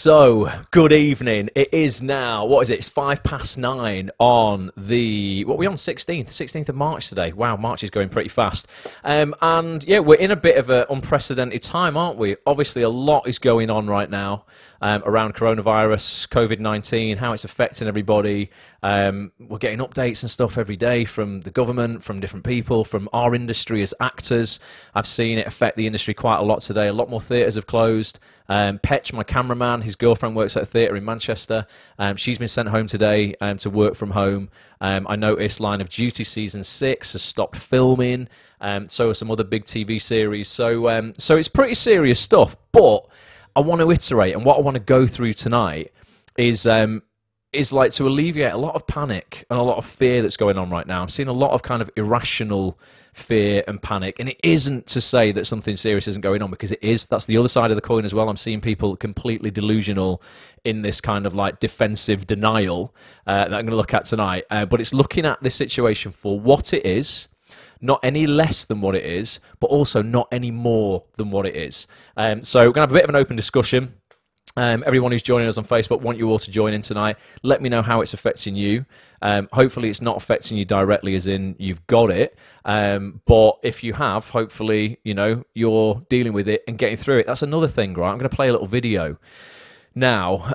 So, good evening. It is now, what is it? It's 9:05 on the, what are we on, 16th of March today. Wow, March is going pretty fast. And yeah, we're in a bit of an unprecedented time, aren't we? Obviously, a lot is going on right now around coronavirus, COVID-19, how it's affecting everybody. We're getting updates and stuff every day from the government, from different people, from our industry as actors. I've seen it affect the industry quite a lot today. A lot more theatres have closed. Petch, my cameraman, his girlfriend works at a theatre in Manchester. She's been sent home today to work from home. I noticed Line of Duty Season 6 has stopped filming. So are some other big TV series. So it's pretty serious stuff. But I want to iterate, and what I want to go through tonight is like to alleviate a lot of panic and a lot of fear that's going on right now. I'm seeing a lot of kind of irrational fear and panic, and it isn't to say that something serious isn't going on, because it is. That's the other side of the coin as well. I'm seeing people completely delusional in this kind of like defensive denial that I'm going to look at tonight. But it's looking at this situation for what it is, not any less than what it is, but also not any more than what it is. So we're going to have a bit of an open discussion. Everyone who's joining us on Facebook, want you all to join in tonight. Let me know how it's affecting you. Hopefully it's not affecting you directly as in you've got it. But if you have, hopefully, you know, you're dealing with it and getting through it. That's another thing, right? I'm going to play a little video now.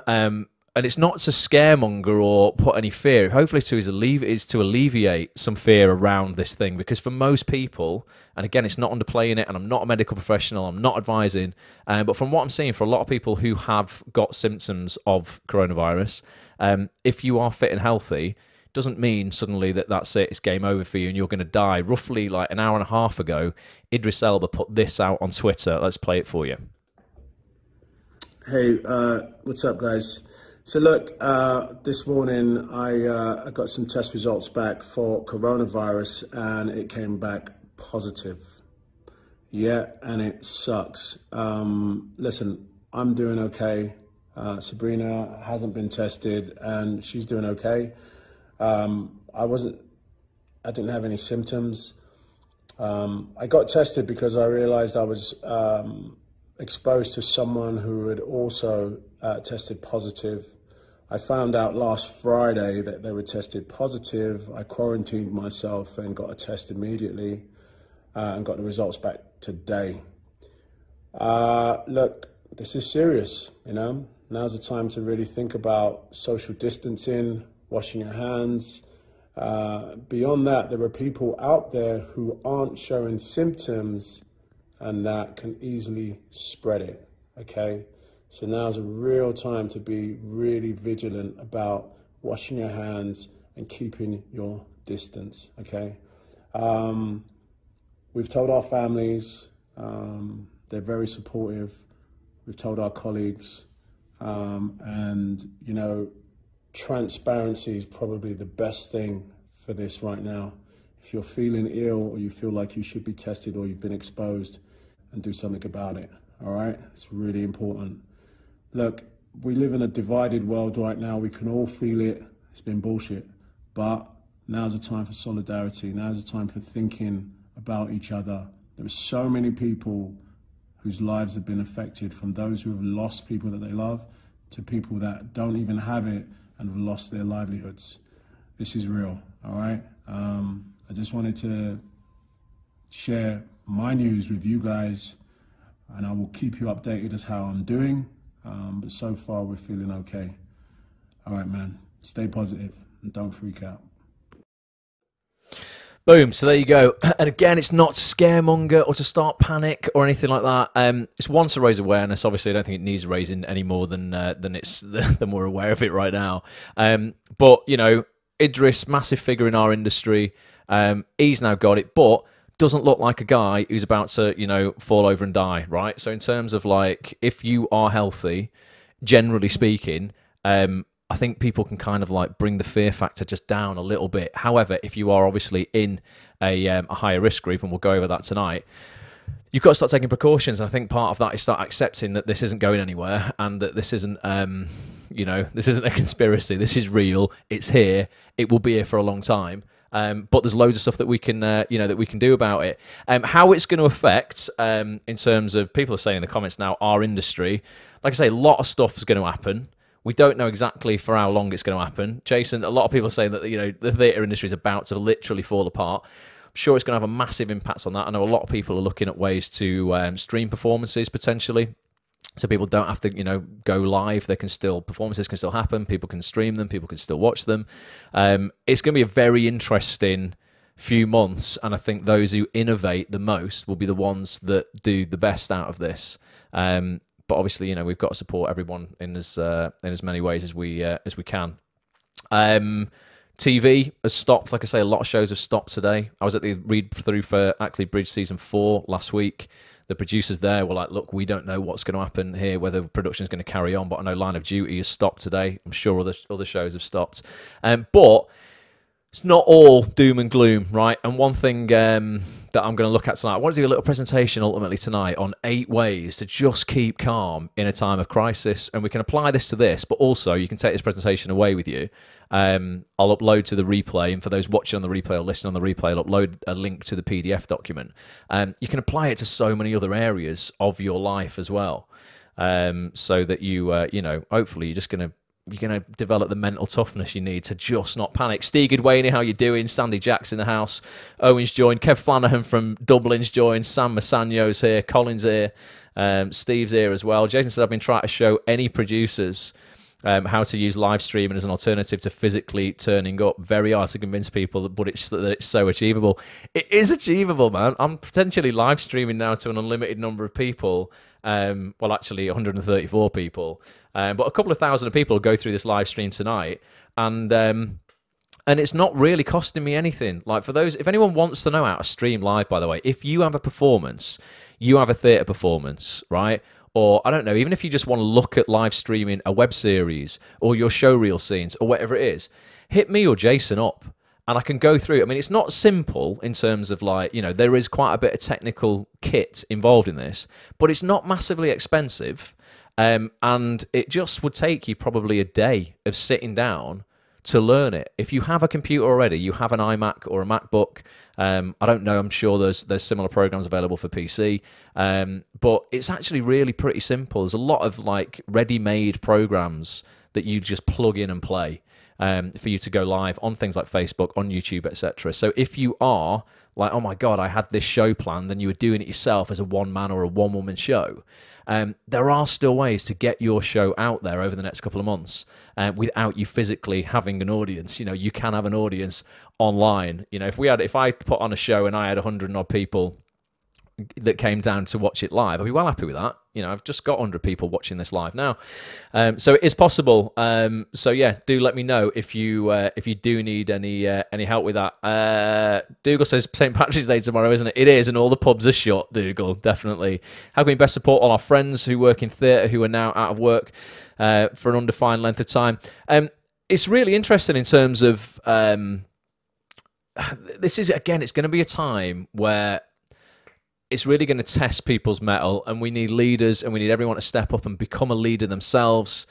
And it's not to scaremonger or put any fear. Hopefully is to alleviate some fear around this thing. Because for most people, and again, it's not underplaying it, and I'm not a medical professional, I'm not advising, but from what I'm seeing, for a lot of people who have got symptoms of coronavirus, if you are fit and healthy, doesn't mean suddenly that that's it, it's game over for you and you're going to die. Roughly like an hour and a half ago, Idris Elba put this out on Twitter. Let's play it for you. Hey, what's up, guys? So look, this morning I got some test results back for coronavirus, and it came back positive. Yeah, and it sucks. Listen, I'm doing okay. Sabrina hasn't been tested, and she's doing okay. I didn't have any symptoms. I got tested because I realized I was exposed to someone who had also tested positive. I found out last Friday that they were tested positive. I quarantined myself and got a test immediately and got the results back today. Look, this is serious, you know. Now's the time to really think about social distancing, washing your hands. Beyond that, there are people out there who aren't showing symptoms and that can easily spread it, okay? So now's a real time to be really vigilant about washing your hands and keeping your distance, okay? We've told our families, they're very supportive. We've told our colleagues, and you know, transparency is probably the best thing for this right now. If you're feeling ill or you feel like you should be tested or you've been exposed, and do something about it, all right? It's really important. Look, we live in a divided world right now. We can all feel it. It's been bullshit. But now's the time for solidarity. Now's the time for thinking about each other. There are so many people whose lives have been affected, from those who have lost people that they love to people that don't even have it and have lost their livelihoods. This is real, all right? I just wanted to share my news with you guys, and I will keep you updated as how I'm doing. But so far, we're feeling okay. All right, man. Stay positive and don't freak out. Boom. So there you go. And again, it's not to scaremonger or to start panic or anything like that. It's one, to raise awareness. Obviously, I don't think it needs raising any more than we're aware of it right now. But you know, Idris, massive figure in our industry. He's now got it, but doesn't look like a guy who's about to, you know, fall over and die, right? So in terms of like, if you are healthy, generally speaking, I think people can kind of like bring the fear factor just down a little bit. However, if you are obviously in a higher risk group, and we'll go over that tonight, you've got to start taking precautions. And I think part of that is start accepting that this isn't going anywhere, and that this isn't, you know, this isn't a conspiracy. This is real. It's here. It will be here for a long time. But there's loads of stuff that we can, you know, that we can do about it. How it's going to affect, in terms of, people are saying in the comments now, our industry. like I say, a lot of stuff is going to happen. We don't know exactly for how long it's going to happen. Jason, a lot of people say that the theatre industry is about to literally fall apart. I'm sure it's going to have a massive impact on that. I know a lot of people are looking at ways to stream performances potentially, so people don't have to go live. Performances can still happen. People can stream them. People can still watch them. It's going to be a very interesting few months, and I think those who innovate the most will be the ones that do the best out of this. But obviously, we've got to support everyone in as many ways as we can. TV has stopped. Like I say, a lot of shows have stopped today. I was at the read-through for Ackley Bridge Season 4 last week. The producers there were like, look, we don't know what's going to happen here, whether production is going to carry on, but I know Line of Duty has stopped today. I'm sure other shows have stopped. But it's not all doom and gloom, right? And one thing that I'm going to look at tonight, I want to do a little presentation ultimately tonight on 8 ways to just keep calm in a time of crisis. And we can apply this to this, but also you can take this presentation away with you. I'll upload to the replay, and for those watching on the replay or listening on the replay, I'll upload a link to the PDF document. You can apply it to so many other areas of your life as well, so that hopefully you're going to develop the mental toughness you need to just not panic. Steve Goodwayne, how you doing? Sandy Jack's in the house. Owen's joined. Kev Flanagan from Dublin's joined. Sam Massanio's here. Colin's here. Steve's here as well. Jason said, I've been trying to show any producers how to use live streaming as an alternative to physically turning up. Very hard to convince people that it's so achievable. It is achievable, man. I'm potentially live streaming now to an unlimited number of people. Well, actually 134 people. But a couple of thousand of people go through this live stream tonight. And it's not really costing me anything. Like, for those, if anyone wants to know how to stream live, by the way, if you have a performance, you have a theatre performance, right? Or, I don't know, even if you just want to look at live streaming a web series or your showreel scenes or whatever it is, hit me or Jason up and I can go through. I mean, it's not simple in terms of there is quite a bit of technical kit involved in this, but it's not massively expensive. And it just would take you probably a day of sitting down to learn it. If you have a computer already, you have an iMac or a MacBook. I don't know, I'm sure there's similar programs available for PC. But it's actually really pretty simple. There's a lot of ready-made programs that you just plug in and play for you to go live on things like Facebook, on YouTube, etc. So if you are like, oh my God, I had this show planned, and you were doing it yourself as a one-man or a one-woman show, there are still ways to get your show out there over the next couple of months without you physically having an audience. You can have an audience online. If I put on a show and I had 100 odd people that came down to watch it live, I'd be well happy with that. I've just got 100 people watching this live now, so it is possible. So yeah, do let me know if you do need any help with that. Dougal says St. Patrick's Day tomorrow, isn't it? It is, and all the pubs are shut. Dougal, definitely. How can we best support all our friends who work in theatre who are now out of work for an undefined length of time? It's really interesting in terms of this is, again, it's going to be a time where it's really going to test people's mettle, and we need leaders, and we need everyone to step up and become a leader themselves,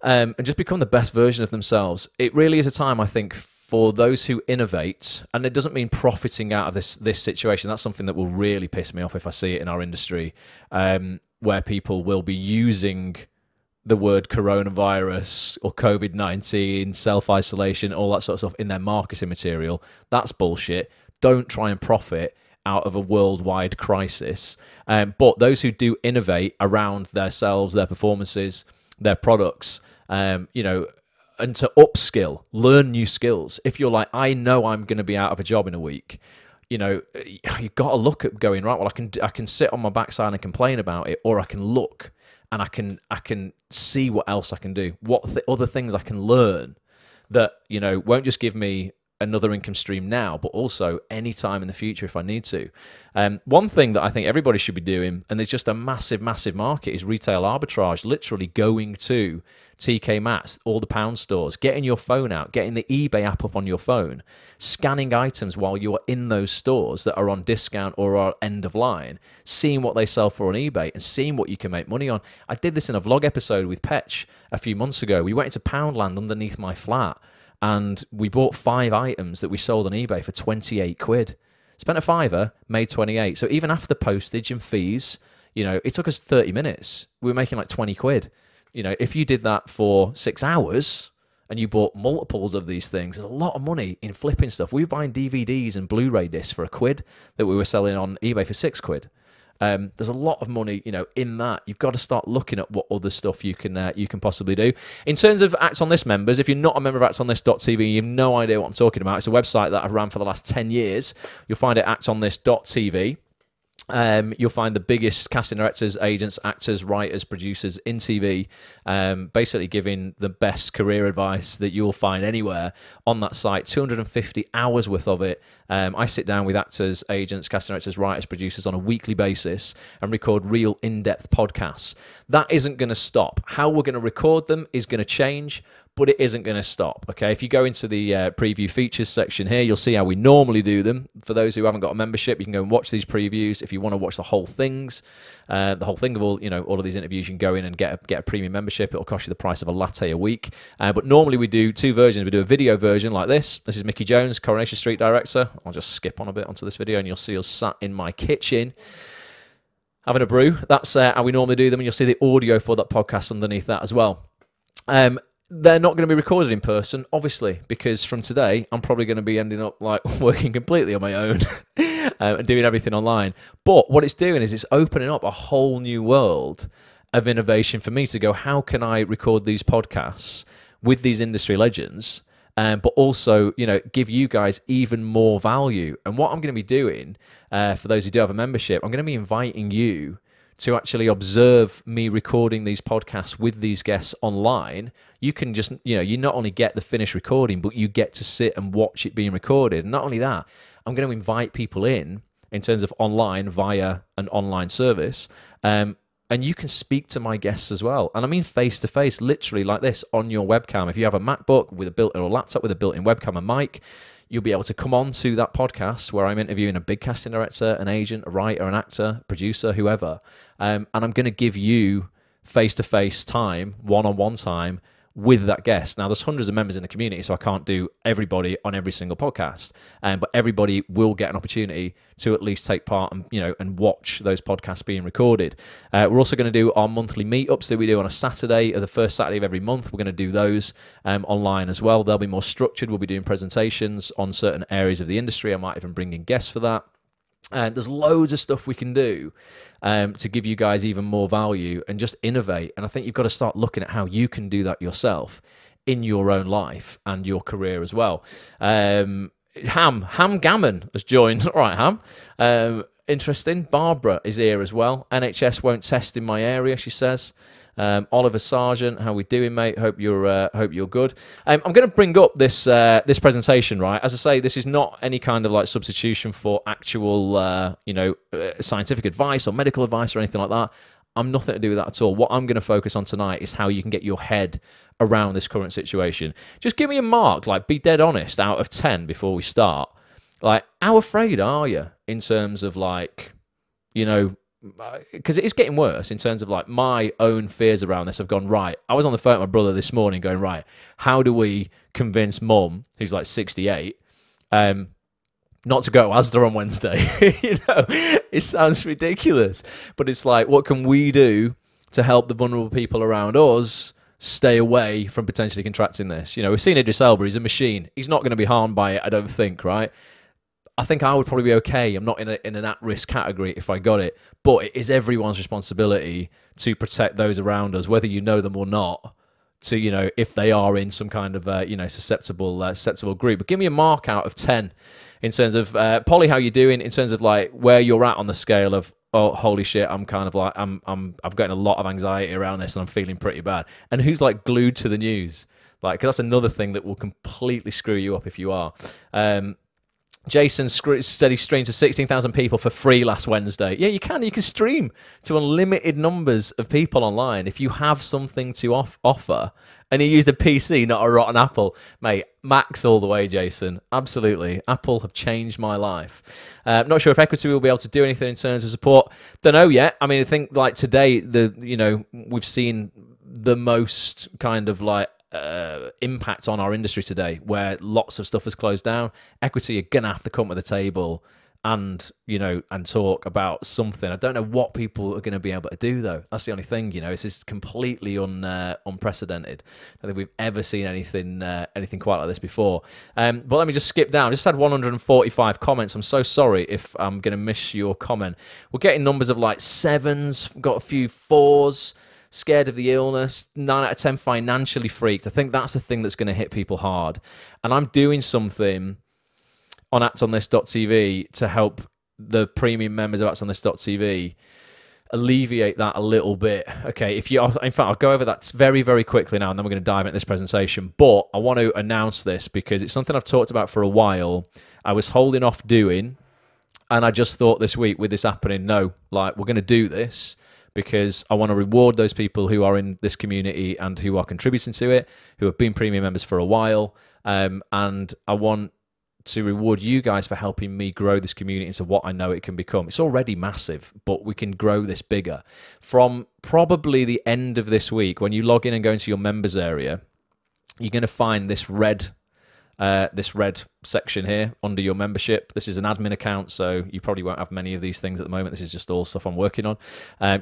and just become the best version of themselves. It really is a time, I think, for those who innovate, and it doesn't mean profiting out of this situation. That's something that will really piss me off if I see it in our industry, where people will be using the word coronavirus or COVID-19, self-isolation, all that sort of stuff in their marketing material. That's bullshit. Don't try and profit out of a worldwide crisis. But those who do innovate around themselves, their performances, their products, and to upskill, learn new skills. If you're like, I know I'm going to be out of a job in a week, you've got to look at going, right, well, I can sit on my backside and complain about it, or I can look and I can see what else I can do, what other things I can learn that, won't just give me another income stream now, but also any time in the future if I need to. One thing that I think everybody should be doing, and there's just a massive, massive market, is retail arbitrage. Literally going to TK Maxx, all the pound stores, getting your phone out, getting the eBay app up on your phone, scanning items while you're in those stores that are on discount or are end of line, seeing what they sell for on eBay and seeing what you can make money on. I did this in a vlog episode with Petch a few months ago. We went into Poundland underneath my flat, and we bought 5 items that we sold on eBay for 28 quid. Spent a fiver, made 28. So even after postage and fees, it took us 30 minutes. We were making like 20 quid. If you did that for 6 hours and you bought multiples of these things, there's a lot of money in flipping stuff. We were buying DVDs and Blu-ray discs for £1 that we were selling on eBay for £6. There's a lot of money, in that. You've got to start looking at what other stuff you can possibly do. In terms of Acts on This members, if you're not a member of actsonthis.tv, you have no idea what I'm talking about. It's a website that I've ran for the last 10 years. You'll find it at actsonthis.tv. You'll find the biggest casting directors, agents, actors, writers, producers in TV, basically giving the best career advice that you'll find anywhere on that site. 250 hours worth of it. I sit down with actors, agents, casting directors, writers, producers on a weekly basis and record real in-depth podcasts. That isn't going to stop. How we're going to record them is going to change, but it isn't going to stop, okay? If you go into the preview features section here, you'll see how we normally do them. For those who haven't got a membership, you can go and watch these previews. If you want to watch the whole things, the whole thing of all of these interviews, you can go in and get a premium membership. It'll cost you the price of a latte a week. But normally we do two versions. We do a video version like this. This is Mickey Jones, Coronation Street director. I'll just skip on a bit onto this video, and you'll see us sat in my kitchen having a brew. That's how we normally do them, and you'll see the audio for that podcast underneath that as well. They're not going to be recorded in person, obviously, because from today, I'm probably going to be ending up like working completely on my own and doing everything online. But what it's doing is it's opening up a whole new world of innovation for me to go, how can I record these podcasts with these industry legends, but also, give you guys even more value? And what I'm going to be doing, for those who do have a membership, I'm going to be inviting you to actually observe me recording these podcasts with these guests online. You can just, you not only get the finished recording, but you get to sit and watch it being recorded. And not only that, I'm going to invite people in terms of online via an online service. And you can speak to my guests as well. And I mean face-to-face, literally like this on your webcam. If you have a MacBook with a built-in or laptop with a built-in webcam and mic, you'll be able to come on to that podcast where I'm interviewing a big casting director, an agent, a writer, an actor, producer, whoever. And I'm going to give you face-to-face time, one-on-one time with that guest. Now, there's hundreds of members in the community, so I can't do everybody on every single podcast. But everybody will get an opportunity to at least take part and, and watch those podcasts being recorded. We're also going to do our monthly meetups that we do on a Saturday, or the first Saturday of every month. We're going to do those online as well. They'll be more structured. We'll be doing presentations on certain areas of the industry. I might even bring in guests for that. And there's loads of stuff we can do to give you guys even more value and just innovate. And I think you've got to start looking at how you can do that yourself in your own life and your career as well. Ham Gammon has joined. All right, Ham. Interesting. Barbara is here as well. NHS won't test in my area, she says. Oliver Sargent, how we doing, mate? Hope you're good. I'm going to bring up this this presentation, right? As I say, this is not any kind of like substitution for actual, scientific advice or medical advice or anything like that. I'm nothing to do with that at all. What I'm going to focus on tonight is how you can get your head around this current situation. Just give me a mark, like be dead honest, out of 10 before we start. Like, how afraid are you in terms of like, because it is getting worse in terms of like my own fears around this have gone, right, I was on the phone with my brother this morning going, right, how do we convince mum, who's like 68, not to go to Asda on Wednesday? It sounds ridiculous, but it's like, what can we do to help the vulnerable people around us stay away from potentially contracting this? We've seen Idris Elba, he's a machine. He's not going to be harmed by it, I don't think, right? I think I would probably be okay. I'm not in an at-risk category if I got it, but it is everyone's responsibility to protect those around us, whether you know them or not, to, if they are in some kind of, susceptible group. But give me a mark out of 10 in terms of, Polly, how you doing in terms of like where you're at on the scale of, oh, holy shit, I'm kind of like, I've gotten a lot of anxiety around this and I'm feeling pretty bad. And who's like glued to the news? Like, 'cause that's another thing that will completely screw you up if you are. Jason said he streamed to 16,000 people for free last Wednesday. Yeah, you can stream to unlimited numbers of people online if you have something to offer. And he used a PC, not a rotten Apple. Mate, Macs all the way, Jason. Absolutely. Apple have changed my life. Not sure if Equity will be able to do anything in terms of support. Don't know yet. I mean, I think like today, we've seen the most kind of like impact on our industry today, where lots of stuff has closed down. Equity are gonna have to come to the table and and talk about something. I don't know what people are going to be able to do though. That's the only thing. This is completely unprecedented. I don't think we've ever seen anything quite like this before. But let me just skip down. I just had 145 comments. I'm so sorry if I'm going to miss your comment. We're getting numbers of like 7s. We've got a few 4s. Scared of the illness, 9 out of 10 financially freaked. I think that's the thing that's going to hit people hard. And I'm doing something on actonthis.tv to help the premium members of actonthis.tv alleviate that a little bit. Okay, in fact, I'll go over that very, very quickly now, and then we're going to dive into this presentation. But I want to announce this because it's something I've talked about for a while. I was holding off doing, and I just thought this week with this happening, no, like we're going to do this, because I want to reward those people who are in this community and who are contributing to it, who have been premium members for a while, and I want to reward you guys for helping me grow this community into what I know it can become. It's already massive, but we can grow this bigger. From probably the end of this week, when you log in and go into your members area, you're going to find this red section here under your membership. This is an admin account, so you probably won't have many of these things at the moment. This is just all stuff I'm working on.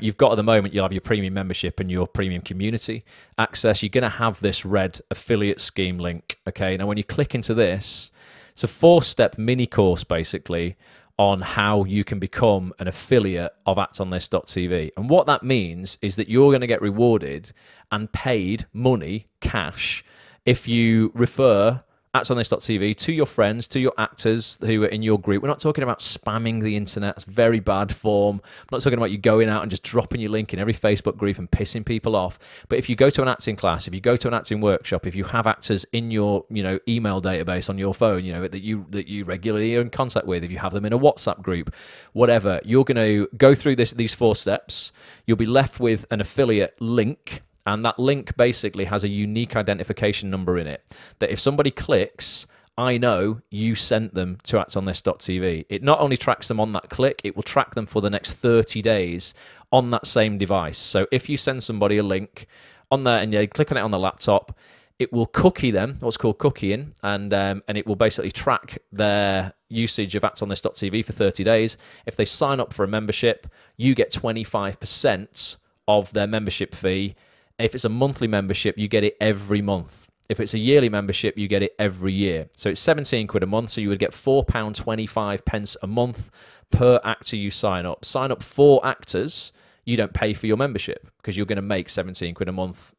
You've got at the moment, you'll have your premium membership and your premium community access. You're going to have this red affiliate scheme link. Okay, now when you click into this, it's a 4-step mini course basically on how you can become an affiliate of actonthis.tv. And what that means is that you're going to get rewarded and paid money, cash, if you refer actonthis.tv to your friends, to your actors who are in your group. We're not talking about spamming the internet. It's very bad form. I'm not talking about you going out and just dropping your link in every Facebook group and pissing people off. But if you go to an acting class, if you go to an acting workshop, if you have actors in your email database on your phone, that you regularly are in contact with, if you have them in a WhatsApp group, whatever, you're going to go through these 4 steps. You'll be left with an affiliate link. And that link basically has a unique identification number in it that if somebody clicks, I know you sent them to actonthis.tv. It not only tracks them on that click, it will track them for the next 30 days on that same device. So if you send somebody a link on there and they click on it on the laptop, it will cookie them, what's called cookieing, and it will basically track their usage of actonthis.tv for 30 days. If they sign up for a membership, you get 25% of their membership fee. If it's a monthly membership, you get it every month. If it's a yearly membership, you get it every year. So it's 17 quid a month, so you would get £4.25 a month per actor you sign up. Sign up 4 actors, you don't pay for your membership because you're going to make 17 quid a month,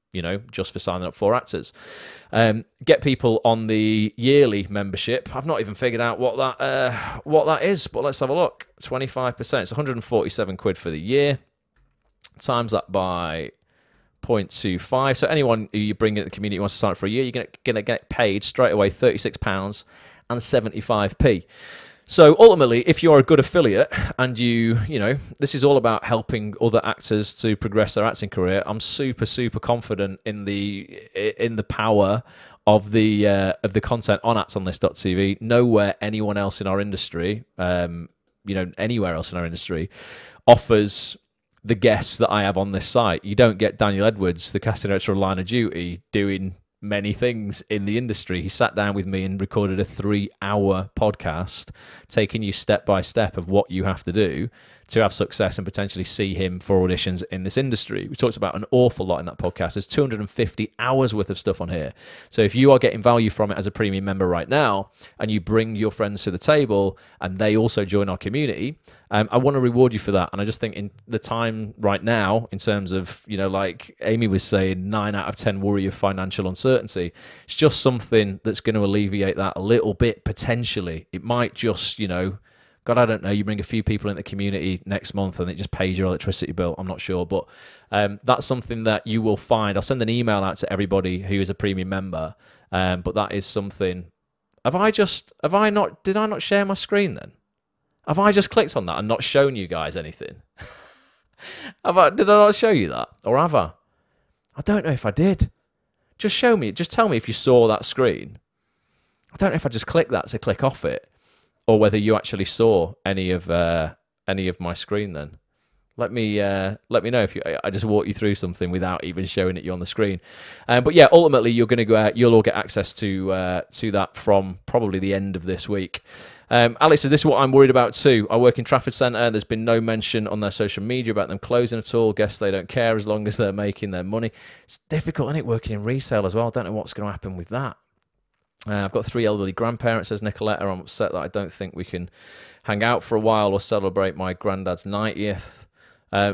just for signing up 4 actors. Get people on the yearly membership. I've not even figured out what that is, but let's have a look. 25%, it's 147 quid for the year. Times that by 0.25. So anyone who you bring into the community who wants to sign up for a year, you're going to get paid straight away £36.75. So ultimately, if you're a good affiliate and this is all about helping other actors to progress their acting career, I'm super, super confident in the power of the content on actonthis.tv. Nowhere anyone else in our industry, anywhere else in our industry, offers the guests that I have on this site. You don't get Daniel Edwards, the casting director of Line of Duty, doing many things in the industry. He sat down with me and recorded a 3-hour podcast, taking you step by step of what you have to do to have success and potentially see him for auditions in this industry. We talked about an awful lot in that podcast. There's 250 hours worth of stuff on here. So if you are getting value from it as a premium member right now, and you bring your friends to the table and they also join our community, I want to reward you for that. And I just think in the time right now, in terms of, like Amy was saying, 9 out of 10 worry of financial uncertainty, it's just something that's going to alleviate that a little bit potentially. It might just, God, I don't know, you bring a few people in the community next month and it just pays your electricity bill. I'm not sure, but that's something that you will find. I'll send an email out to everybody who is a premium member, but that is something. Did I not share my screen then? Have I just clicked on that and not shown you guys anything? Did I not show you that? Or have I? I don't know if I did. Just show me, just tell me if you saw that screen. I don't know if I just clicked that to click off it, or whether you actually saw any of my screen then. Let me know if I just walk you through something without even showing it you on the screen. But yeah, ultimately you're going to go out. You'll all get access to that from probably the end of this week. Alex says, this is what I'm worried about too. I work in Trafford Centre. There's been no mention on their social media about them closing at all. Guess they don't care as long as they're making their money. It's difficult, isn't it, working in resale as well? I don't know what's going to happen with that. I've got 3 elderly grandparents, says Nicoletta. I'm upset that I don't think we can hang out for a while or celebrate my granddad's 90th.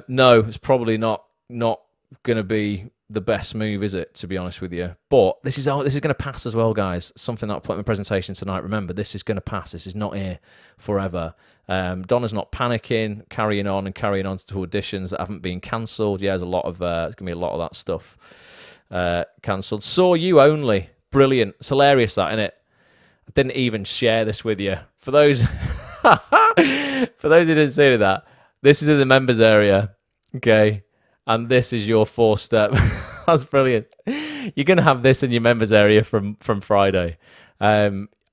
No, it's probably not going to be the best move, is it, to be honest with you? But this is going to pass as well, guys. Something that I'll put in my presentation tonight. Remember, this is going to pass. This is not here forever. Donna's not panicking, carrying on to auditions that haven't been cancelled. Yeah, there's going to be a lot of that stuff cancelled. Saw you only. Brilliant. It's hilarious, that, isn't it? I didn't even share this with you. For those who didn't see that, this is in the members area, okay? And this is your 4-step. That's brilliant. You're going to have this in your members area from Friday.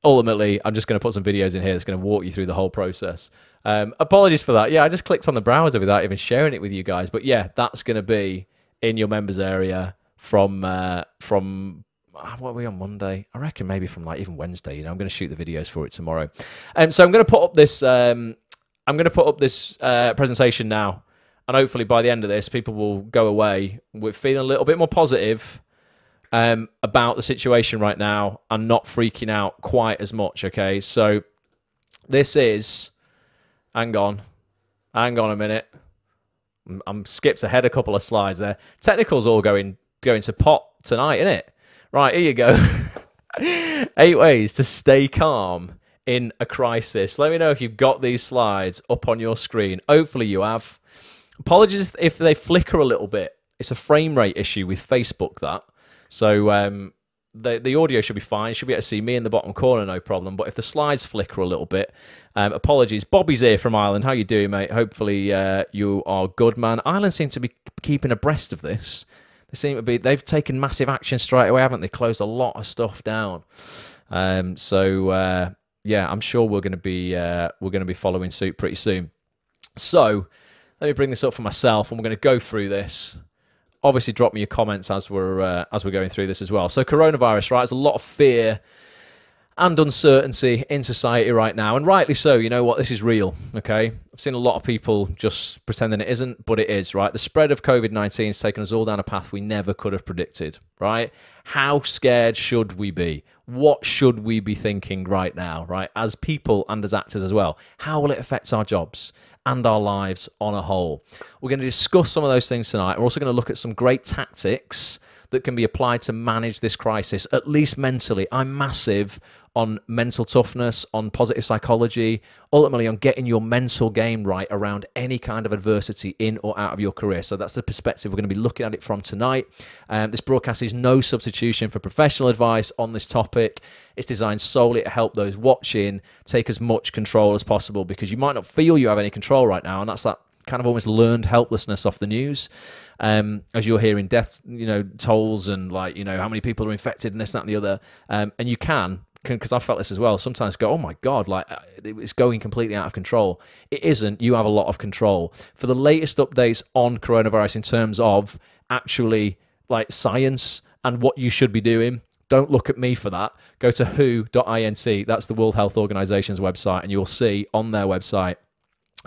Ultimately, I'm just going to put some videos in here that's going to walk you through the whole process. Apologies for that. Yeah, I just clicked on the browser without even sharing it with you guys. But yeah, that's going to be in your members area from what are we on Monday? I reckon maybe from like even Wednesday. You know, I'm going to shoot the videos for it tomorrow. So I'm going to put up this. I'm going to put up this presentation now, and hopefully by the end of this, people will go away with feeling a little bit more positive about the situation right now and not freaking out quite as much. Okay, so this is. Hang on a minute. I'm skipped ahead a couple of slides there. Technical's all going to pot tonight, isn't it? Right, here you go. 8 ways to stay calm in a crisis. Let me know if you've got these slides up on your screen. Hopefully you have. Apologies if they flicker a little bit. It's a frame rate issue with Facebook, that. So the audio should be fine. You should be able to see me in the bottom corner, no problem. But if the slides flicker a little bit, apologies. Bobby's here from Ireland. How you doing, mate? Hopefully you are good, man. Ireland seem to be keeping abreast of this. They've taken massive action straight away, haven't they? Closed a lot of stuff down. So yeah, I'm sure we're going to be following suit pretty soon. So let me bring this up for myself, and we're going to go through this. Obviously, drop me your comments as we're going through this as well. So coronavirus, right? There's a lot of fear and uncertainty in society right now, and rightly so. You know what? This is real, okay? I've seen a lot of people just pretending it isn't, but it is, right? The spread of COVID-19 has taken us all down a path we never could have predicted, right? How scared should we be? What should we be thinking right now, right? As people and as actors as well. How will it affect our jobs and our lives on a whole? We're going to discuss some of those things tonight. We're also going to look at some great tactics that can be applied to manage this crisis, at least mentally. I'm massive on mental toughness, on positive psychology, ultimately on getting your mental game right around any kind of adversity in or out of your career. So that's the perspective we're going to be looking at it from tonight. This broadcast is no substitution for professional advice on this topic. It's designed solely to help those watching take as much control as possible, because you might not feel you have any control right now, and that's that kind of almost learned helplessness off the news, as you're hearing death, tolls and how many people are infected and this, that, and the other, and you can, because I felt this as well, sometimes go, oh my God, it's going completely out of control. It isn't. You have a lot of control. For the latest updates on coronavirus in terms of actually science and what you should be doing, don't look at me for that. Go to who.int. That's the World Health Organization's website, and you'll see on their website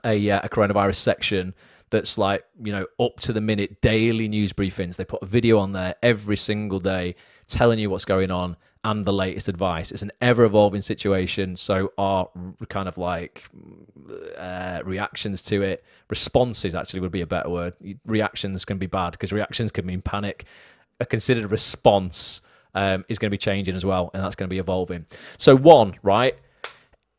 a coronavirus section that's up to the minute daily news briefings. They put a video on there every single day telling you what's going on and the latest advice. It's an ever-evolving situation, so our kind of reactions to it, responses actually would be a better word. Reactions can be bad because reactions can mean panic. A considered response is going to be changing as well, and that's going to be evolving. So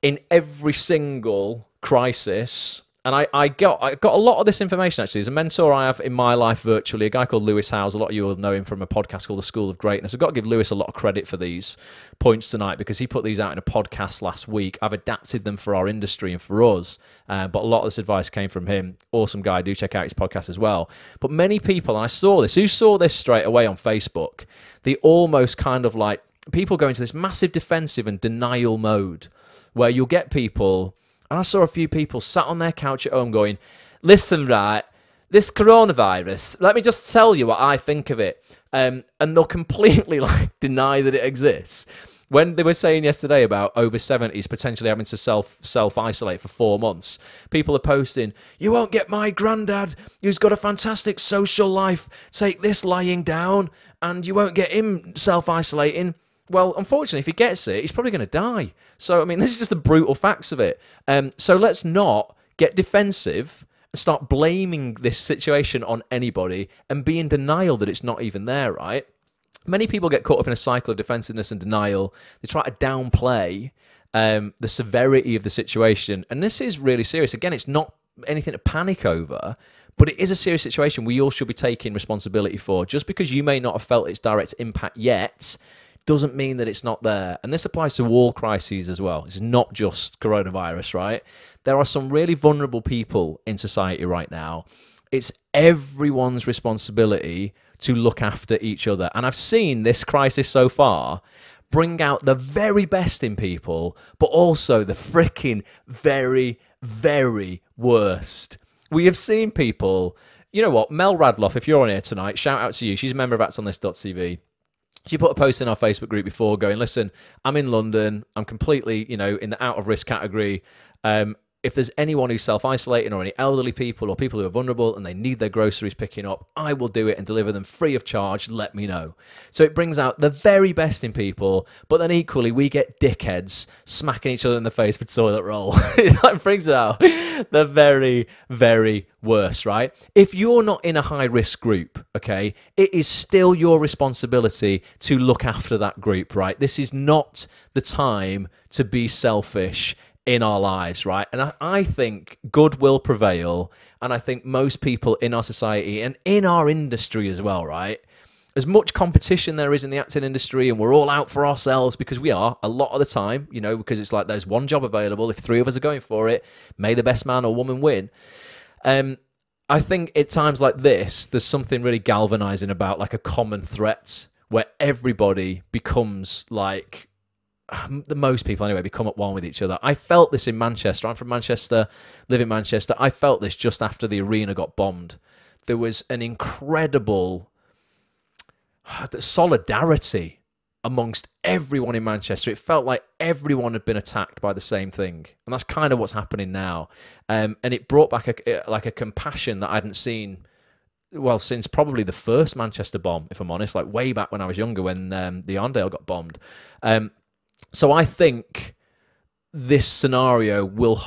in every single crisis, and I got a lot of this information actually. There's a mentor I have in my life virtually, a guy called Lewis Howes. A lot of you will know him from a podcast called The School of Greatness. I've got to give Lewis a lot of credit for these points tonight, because he put these out in a podcast last week. I've adapted them for our industry and for us, but a lot of this advice came from him. Awesome guy. Do check out his podcast as well. But many people, and I saw this, who saw this straight away on Facebook, the almost kind of people go into this massive defensive and denial mode where you'll get people. And I saw a few people sat on their couch at home going, listen, right, this coronavirus, let me just tell you what I think of it. And they'll completely like deny that it exists. When they were saying yesterday about over 70s potentially having to self-isolate for 4 months, people are posting, you won't get my granddad, who's got a fantastic social life, take this lying down, and you won't get him self-isolating. Well, unfortunately, if he gets it, he's probably going to die. So, I mean, this is just the brutal facts of it. So let's not get defensive and start blaming this situation on anybody and be in denial that it's not even there, right? Many people get caught up in a cycle of defensiveness and denial. They try to downplay the severity of the situation. And this is really serious. Again, it's not anything to panic over, but it is a serious situation we all should be taking responsibility for. Just because you may not have felt its direct impact yet doesn't mean that it's not there. And this applies to all crises as well. It's not just coronavirus, right? There are some really vulnerable people in society right now. It's everyone's responsibility to look after each other. And I've seen this crisis so far bring out the very best in people, but also the freaking very, very worst. We have seen people, you know what, Mel Radloff, if you're on here tonight, shout out to you. She's a member of actsonthis.tv. She put a post in our Facebook group before going, listen, I'm in London. I'm completely, you know, in the out of risk category. If there's anyone who's self-isolating or any elderly people or people who are vulnerable and they need their groceries picking up, I will do it and deliver them free of charge. Let me know. So it brings out the very best in people, but then equally we get dickheads smacking each other in the face with toilet roll. It brings out the very, very worst, right? If you're not in a high-risk group, okay, it is still your responsibility to look after that group, right? This is not the time to be selfish in our lives, right? And I think good will prevail, and I think most people in our society and in our industry as well, right? As much competition there is in the acting industry, and we're all out for ourselves because we are a lot of the time, you know, because it's like there's one job available. If 3 of us are going for it, may the best man or woman win. I think at times like this, there's something really galvanizing about like a common threat where everybody becomes like, the most people anyway, become at one with each other. I felt this in Manchester. I'm from Manchester, live in Manchester. I felt this just after the arena got bombed. There was an incredible solidarity amongst everyone in Manchester. It felt like everyone had been attacked by the same thing. And that's kind of what's happening now. And it brought back a compassion that I hadn't seen, well, since probably the first Manchester bomb, if I'm honest, like way back when I was younger, when the Arndale got bombed. So I think this scenario will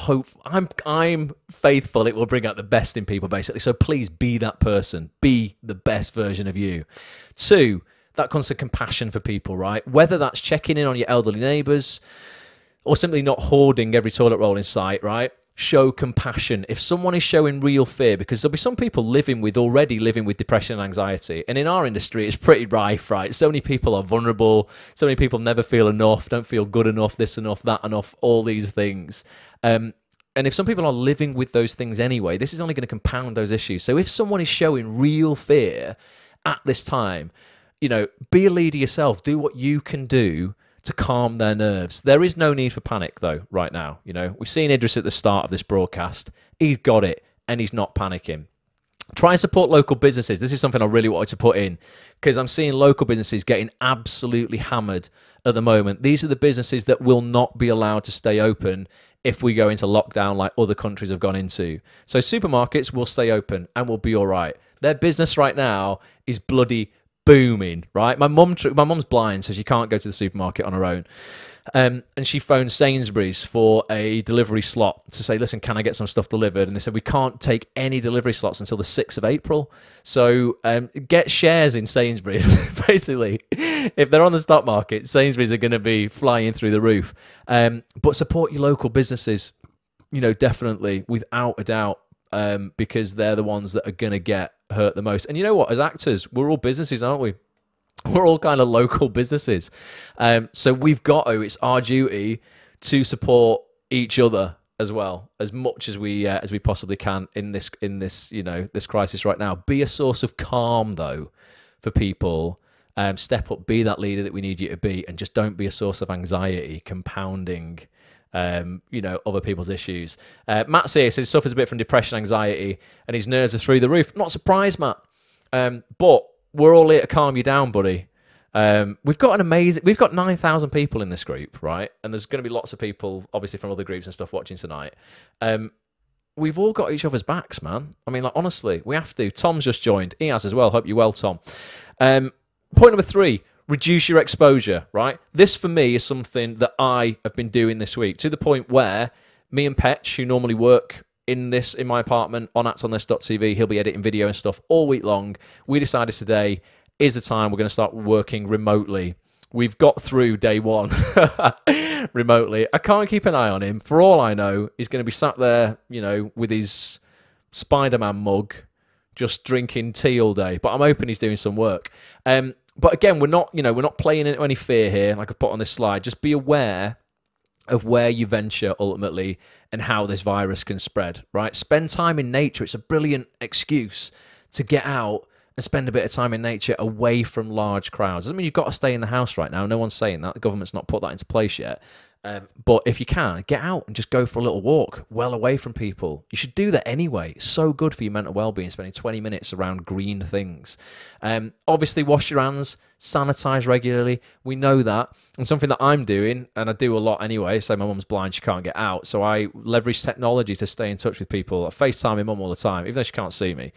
I'm faithful it will bring out the best in people, basically. So please be that person. Be the best version of you. 2, that comes to compassion for people, right? Whether that's checking in on your elderly neighbours or simply not hoarding every toilet roll in sight, right? Show compassion. If someone is showing real fear, because there'll be some people already living with depression and anxiety, and in our industry it's pretty rife, right? So many people are vulnerable, so many people never feel enough, don't feel good enough, this enough, that enough, all these things. And if some people are living with those things anyway, this is only going to compound those issues. So if someone is showing real fear at this time, you know, be a leader yourself, do what you can do to calm their nerves. There is no need for panic, though, right now. You know, we've seen Idris at the start of this broadcast. He's got it, and he's not panicking. Try and support local businesses. This is something I really wanted to put in, because I'm seeing local businesses getting absolutely hammered at the moment. These are the businesses that will not be allowed to stay open if we go into lockdown like other countries have gone into. So supermarkets will stay open and will be all right. Their business right now is bloody booming, right? My mum's blind, so she can't go to the supermarket on her own. And she phoned Sainsbury's for a delivery slot to say, listen, can I get some stuff delivered? And they said, we can't take any delivery slots until the 6th of April. So get shares in Sainsbury's, basically. If they're on the stock market, Sainsbury's are going to be flying through the roof. But support your local businesses, you know, definitely, without a doubt, because they're the ones that are going to get hurt the most. And you know what? As actors, we're all businesses, aren't we? We're all kind of local businesses. So we've got to, it's our duty to support each other as well, as much as we possibly can in this, you know, this crisis right now. Be a source of calm, though, for people. Step up, be that leader that we need you to be, and just don't be a source of anxiety, compounding you know, other people's issues. Matt says he suffers a bit from depression, anxiety, and his nerves are through the roof. Not surprised, Matt. But we're all here to calm you down, buddy. We've got 9,000 people in this group, right? And there's going to be lots of people, obviously, from other groups and stuff watching tonight. We've all got each other's backs, man. I mean, like, honestly, we have to. Tom's just joined. He has as well. Hope you're well, Tom. Point number 3, reduce your exposure, right? This, for me, is something that I have been doing this week, to the point where me and Petch, who normally work in my apartment on actonthis.tv, he'll be editing video and stuff all week long. We decided today is the time we're going to start working remotely. We've got through day 1 remotely. I can't keep an eye on him. For all I know, he's going to be sat there, you know, with his Spider-Man mug, just drinking tea all day. But I'm hoping he's doing some work. But again, we're not playing into any fear here, like I put on this slide. Just be aware of where you venture ultimately and how this virus can spread, right? Spend time in nature. It's a brilliant excuse to get out and spend a bit of time in nature away from large crowds. Doesn't mean you've got to stay in the house right now. No one's saying that. The government's not put that into place yet. But if you can, get out and just go for a little walk well away from people. You should do that anyway. It's so good for your mental well-being, spending 20 minutes around green things. Obviously, wash your hands, sanitize regularly. We know that. And something that I'm doing, and I do a lot anyway, so my mum's blind, she can't get out. So I leverage technology to stay in touch with people. I FaceTime my mum all the time, even though she can't see me.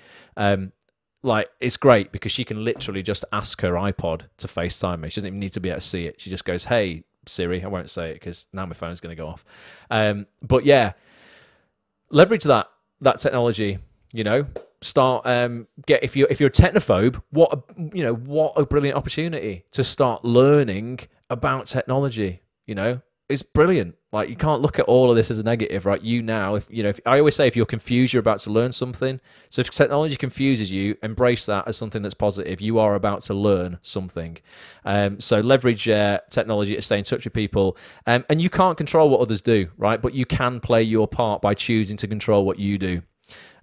Like, it's great because she can literally just ask her iPod to FaceTime me. She doesn't even need to be able to see it. She just goes, hey, Siri. I won't say it because now my phone's going to go off. But yeah, leverage that technology, you know. Start if you're a technophobe, what a brilliant opportunity to start learning about technology, you know. It's brilliant. Like, you can't look at all of this as a negative, right? If I always say, if you're confused, you're about to learn something. So if technology confuses you, embrace that as something that's positive. You are about to learn something. So leverage technology to stay in touch with people. And you can't control what others do, right? But you can play your part by choosing to control what you do.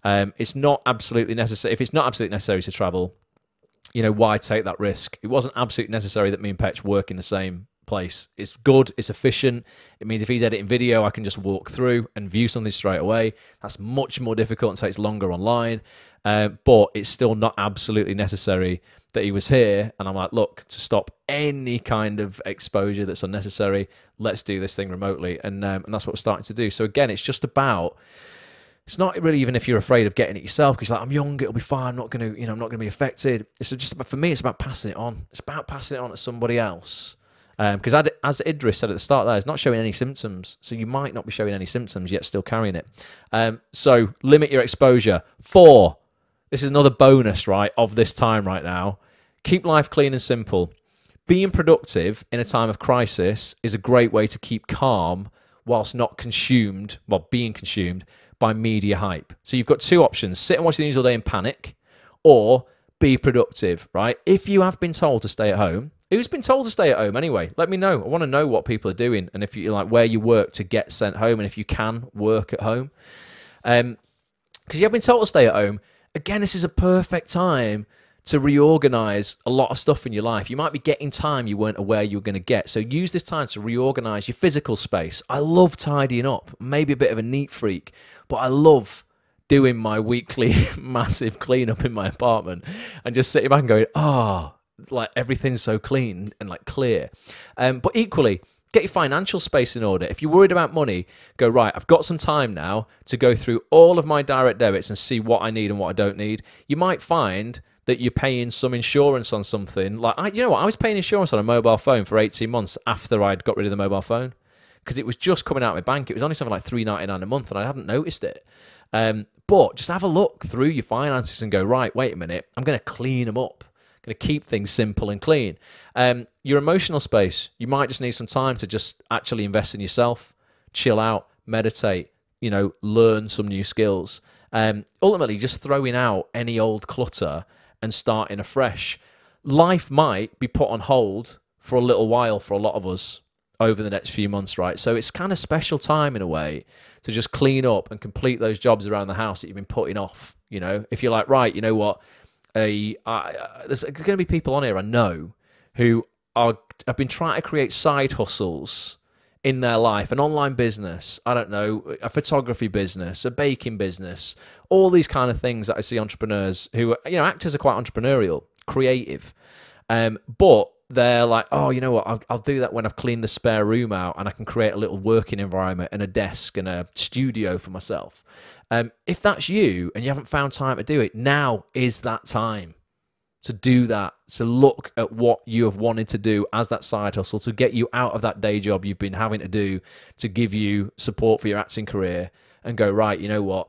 It's not absolutely necessary. If it's not absolutely necessary to travel, you know, why take that risk? It wasn't absolutely necessary that me and Petch work in the same place. It's good, it's efficient. It means if he's editing video, I can just walk through and view something straight away. That's much more difficult and takes longer online, but it's still not absolutely necessary that he was here. And I'm like, look, to stop any kind of exposure that's unnecessary, let's do this thing remotely. And that's what we're starting to do. So again, it's just about, it's not really even if you're afraid of getting it yourself, because like, I'm young, it'll be fine, I'm not gonna be affected. It's just about, for me, it's about passing it on. It's about passing it on to somebody else. Because as Idris said at the start there, it's not showing any symptoms. So you might not be showing any symptoms, yet still carrying it. So limit your exposure. 4, this is another bonus, right, of this time right now. Keep life clean and simple. Being productive in a time of crisis is a great way to keep calm whilst not being consumed by media hype. So you've got 2 options. Sit and watch the news all day and panic, or be productive, right? If you have been told to stay at home, who's been told to stay at home anyway? Let me know. I want to know what people are doing, and if you like where you work to get sent home, and if you can work at home. Because you have been told to stay at home. Again, this is a perfect time to reorganize a lot of stuff in your life. You might be getting time you weren't aware you were going to get. So use this time to reorganize your physical space. I love tidying up. Maybe a bit of a neat freak, but I love doing my weekly massive cleanup in my apartment and just sitting back and going, like everything's so clean and like clear. But equally, get your financial space in order. If you're worried about money, go, right, I've got some time now to go through all of my direct debits and see what I need and what I don't need. You might find that you're paying some insurance on something. Like, I was paying insurance on a mobile phone for 18 months after I'd got rid of the mobile phone because it was just coming out of my bank. It was only something like $3.99 a month and I hadn't noticed it. But just have a look through your finances and go, right, wait a minute, I'm going to clean them up. I'm going to keep things simple and clean. Your emotional space, you might just need some time to just actually invest in yourself, chill out, meditate, learn some new skills. Ultimately, just throwing out any old clutter and starting afresh. Life might be put on hold for a little while for a lot of us over the next few months, right? So it's kind of special time in a way to just clean up and complete those jobs around the house that you've been putting off. If you're like, right, you know what? There's going to be people on here I know who have been trying to create side hustles in their life, an online business, I don't know, a photography business, a baking business, all these kind of things that I see entrepreneurs who, you know, actors are quite entrepreneurial, creative, but they're like, oh, you know what, I'll do that when I've cleaned the spare room out and I can create a little working environment and a desk and a studio for myself. If that's you and you haven't found time to do it, now is that time to do that, to look at what you have wanted to do as that side hustle, to get you out of that day job you've been having to do, to give you support for your acting career, and go, right, you know what,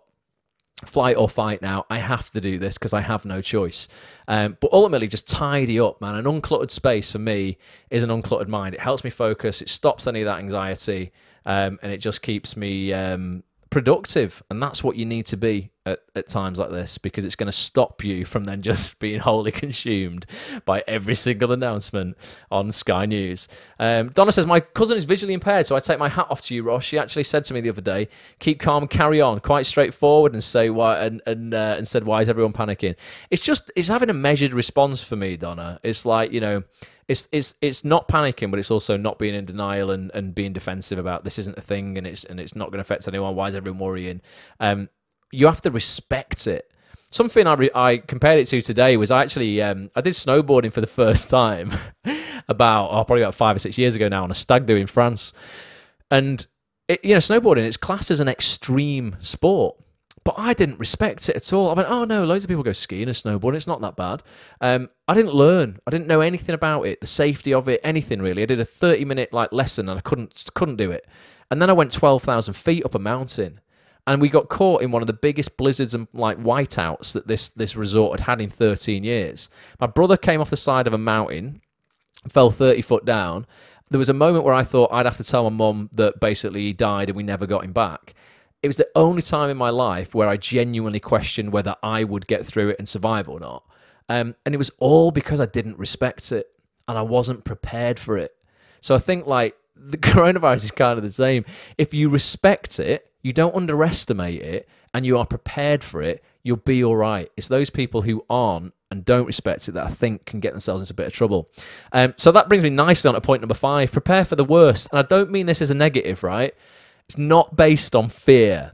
flight or fight now, I have to do this because I have no choice. But ultimately, just tidy up, man. An uncluttered space for me is an uncluttered mind. It helps me focus, it stops any of that anxiety, and it just keeps me productive. And that's what you need to be at times like this, because it's going to stop you from then just being wholly consumed by every single announcement on Sky News. Donna says, my cousin is visually impaired, so I take my hat off to you, Ross. She actually said to me the other day, keep calm and carry on, quite straightforward, and say why, and said, why is everyone panicking? It's having a measured response for me, Donna. It's like, you know, it's not panicking, but it's also not being in denial and being defensive about this isn't a thing and it's not going to affect anyone. Why is everyone worrying? You have to respect it. Something I compared it to today was actually I did snowboarding for the first time probably about 5 or 6 years ago now on a stag do in France, and snowboarding, it's classed as an extreme sport. But I didn't respect it at all. I went, oh no, loads of people go skiing and snowboarding. It's not that bad. I didn't learn. I didn't know anything about it, the safety of it, anything really. I did a 30-minute lesson and I couldn't do it. And then I went 12,000 feet up a mountain, and we got caught in one of the biggest blizzards and whiteouts that this resort had in 13 years. My brother came off the side of a mountain, fell 30 foot down. There was a moment where I thought I'd have to tell my mum that basically he died and we never got him back. It was the only time in my life where I genuinely questioned whether I would get through it and survive or not. And it was all because I didn't respect it and I wasn't prepared for it. So I think the coronavirus is kind of the same. If you respect it, you don't underestimate it, and you are prepared for it, you'll be all right. It's those people who aren't and don't respect it that I think can get themselves into a bit of trouble. So that brings me nicely on to point number 5, prepare for the worst. And I don't mean this as a negative, right? It's not based on fear,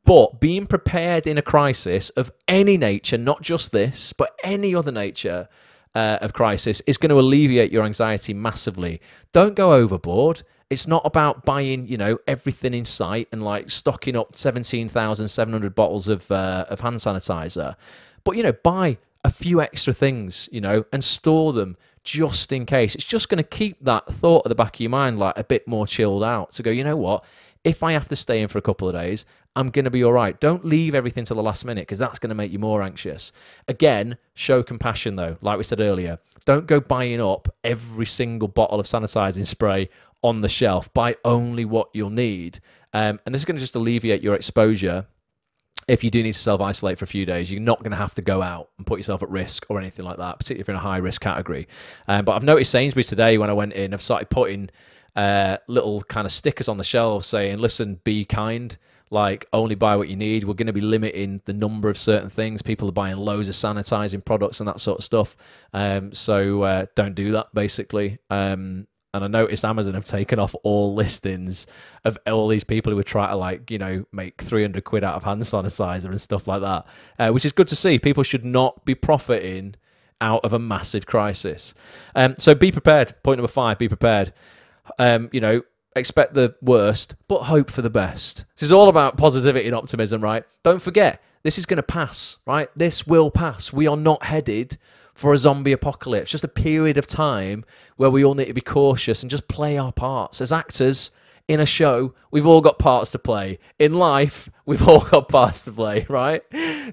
but being prepared in a crisis of any nature, not just this, but any other nature of crisis, is going to alleviate your anxiety massively. Don't go overboard. It's not about buying, everything in sight and stocking up 17,700 bottles of hand sanitizer, but buy a few extra things, and store them just in case. It's just going to keep that thought at the back of your mind a bit more chilled out, to go, you know what? If I have to stay in for a couple of days, I'm going to be all right. Don't leave everything to the last minute, because that's going to make you more anxious. Again, show compassion though. Like we said earlier, don't go buying up every single bottle of sanitizing spray on the shelf. Buy only what you'll need. And this is going to just alleviate your exposure. If you do need to self-isolate for a few days, you're not going to have to go out and put yourself at risk or anything like that, particularly if you're in a high-risk category. But I've noticed Sainsbury's today, when I went in, I've started putting little kind of stickers on the shelves saying, listen, be kind, only buy what you need. We're going to be limiting the number of certain things. People are buying loads of sanitizing products and that sort of stuff. So don't do that, basically. And I noticed Amazon have taken off all listings of all these people who are trying to make 300 quid out of hand sanitizer and stuff like that, which is good to see. People should not be profiting out of a massive crisis. So be prepared. Point number 5, be prepared. Expect the worst, but hope for the best. This is all about positivity and optimism, right? Don't forget, this is going to pass, right? This will pass. We are not headed for a zombie apocalypse. Just a period of time where we all need to be cautious and just play our parts. As actors in a show, we've all got parts to play. In life, we've all got parts to play, right?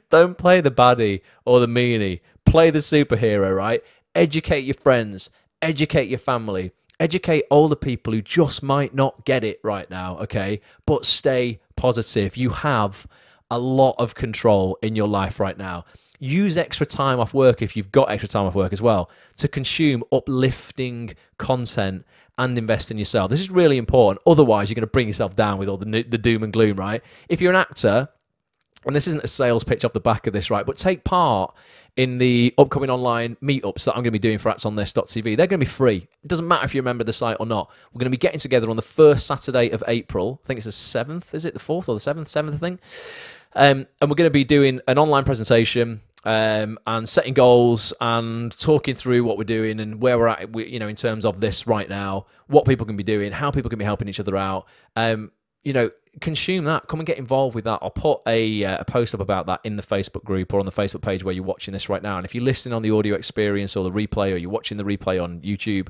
Don't play the baddie or the meanie. Play the superhero, right? Educate your friends. Educate your family. Educate older people who just might not get it right now, okay? But stay positive. You have a lot of control in your life right now. Use extra time off work, if you've got extra time off work as well, to consume uplifting content and invest in yourself. This is really important. Otherwise, you're going to bring yourself down with all the doom and gloom, right? If you're an actor, and this isn't a sales pitch off the back of this, right? But take part in the upcoming online meetups that I'm going to be doing for actsonthis.tv. They're going to be free. It doesn't matter if you remember the site or not. We're going to be getting together on the first Saturday of April. I think it's the 7th. Is it the 4th or the 7th? 7th, I think. And we're going to be doing an online presentation and setting goals and talking through what we're doing and where we're at, you know, in terms of this right now, what people can be doing, how people can be helping each other out. You know, consume that. Come and get involved with that. I'll put a post up about that in the Facebook group or on the Facebook page where you're watching this right now. And if you're listening on the audio experience or the replay, or you're watching the replay on YouTube,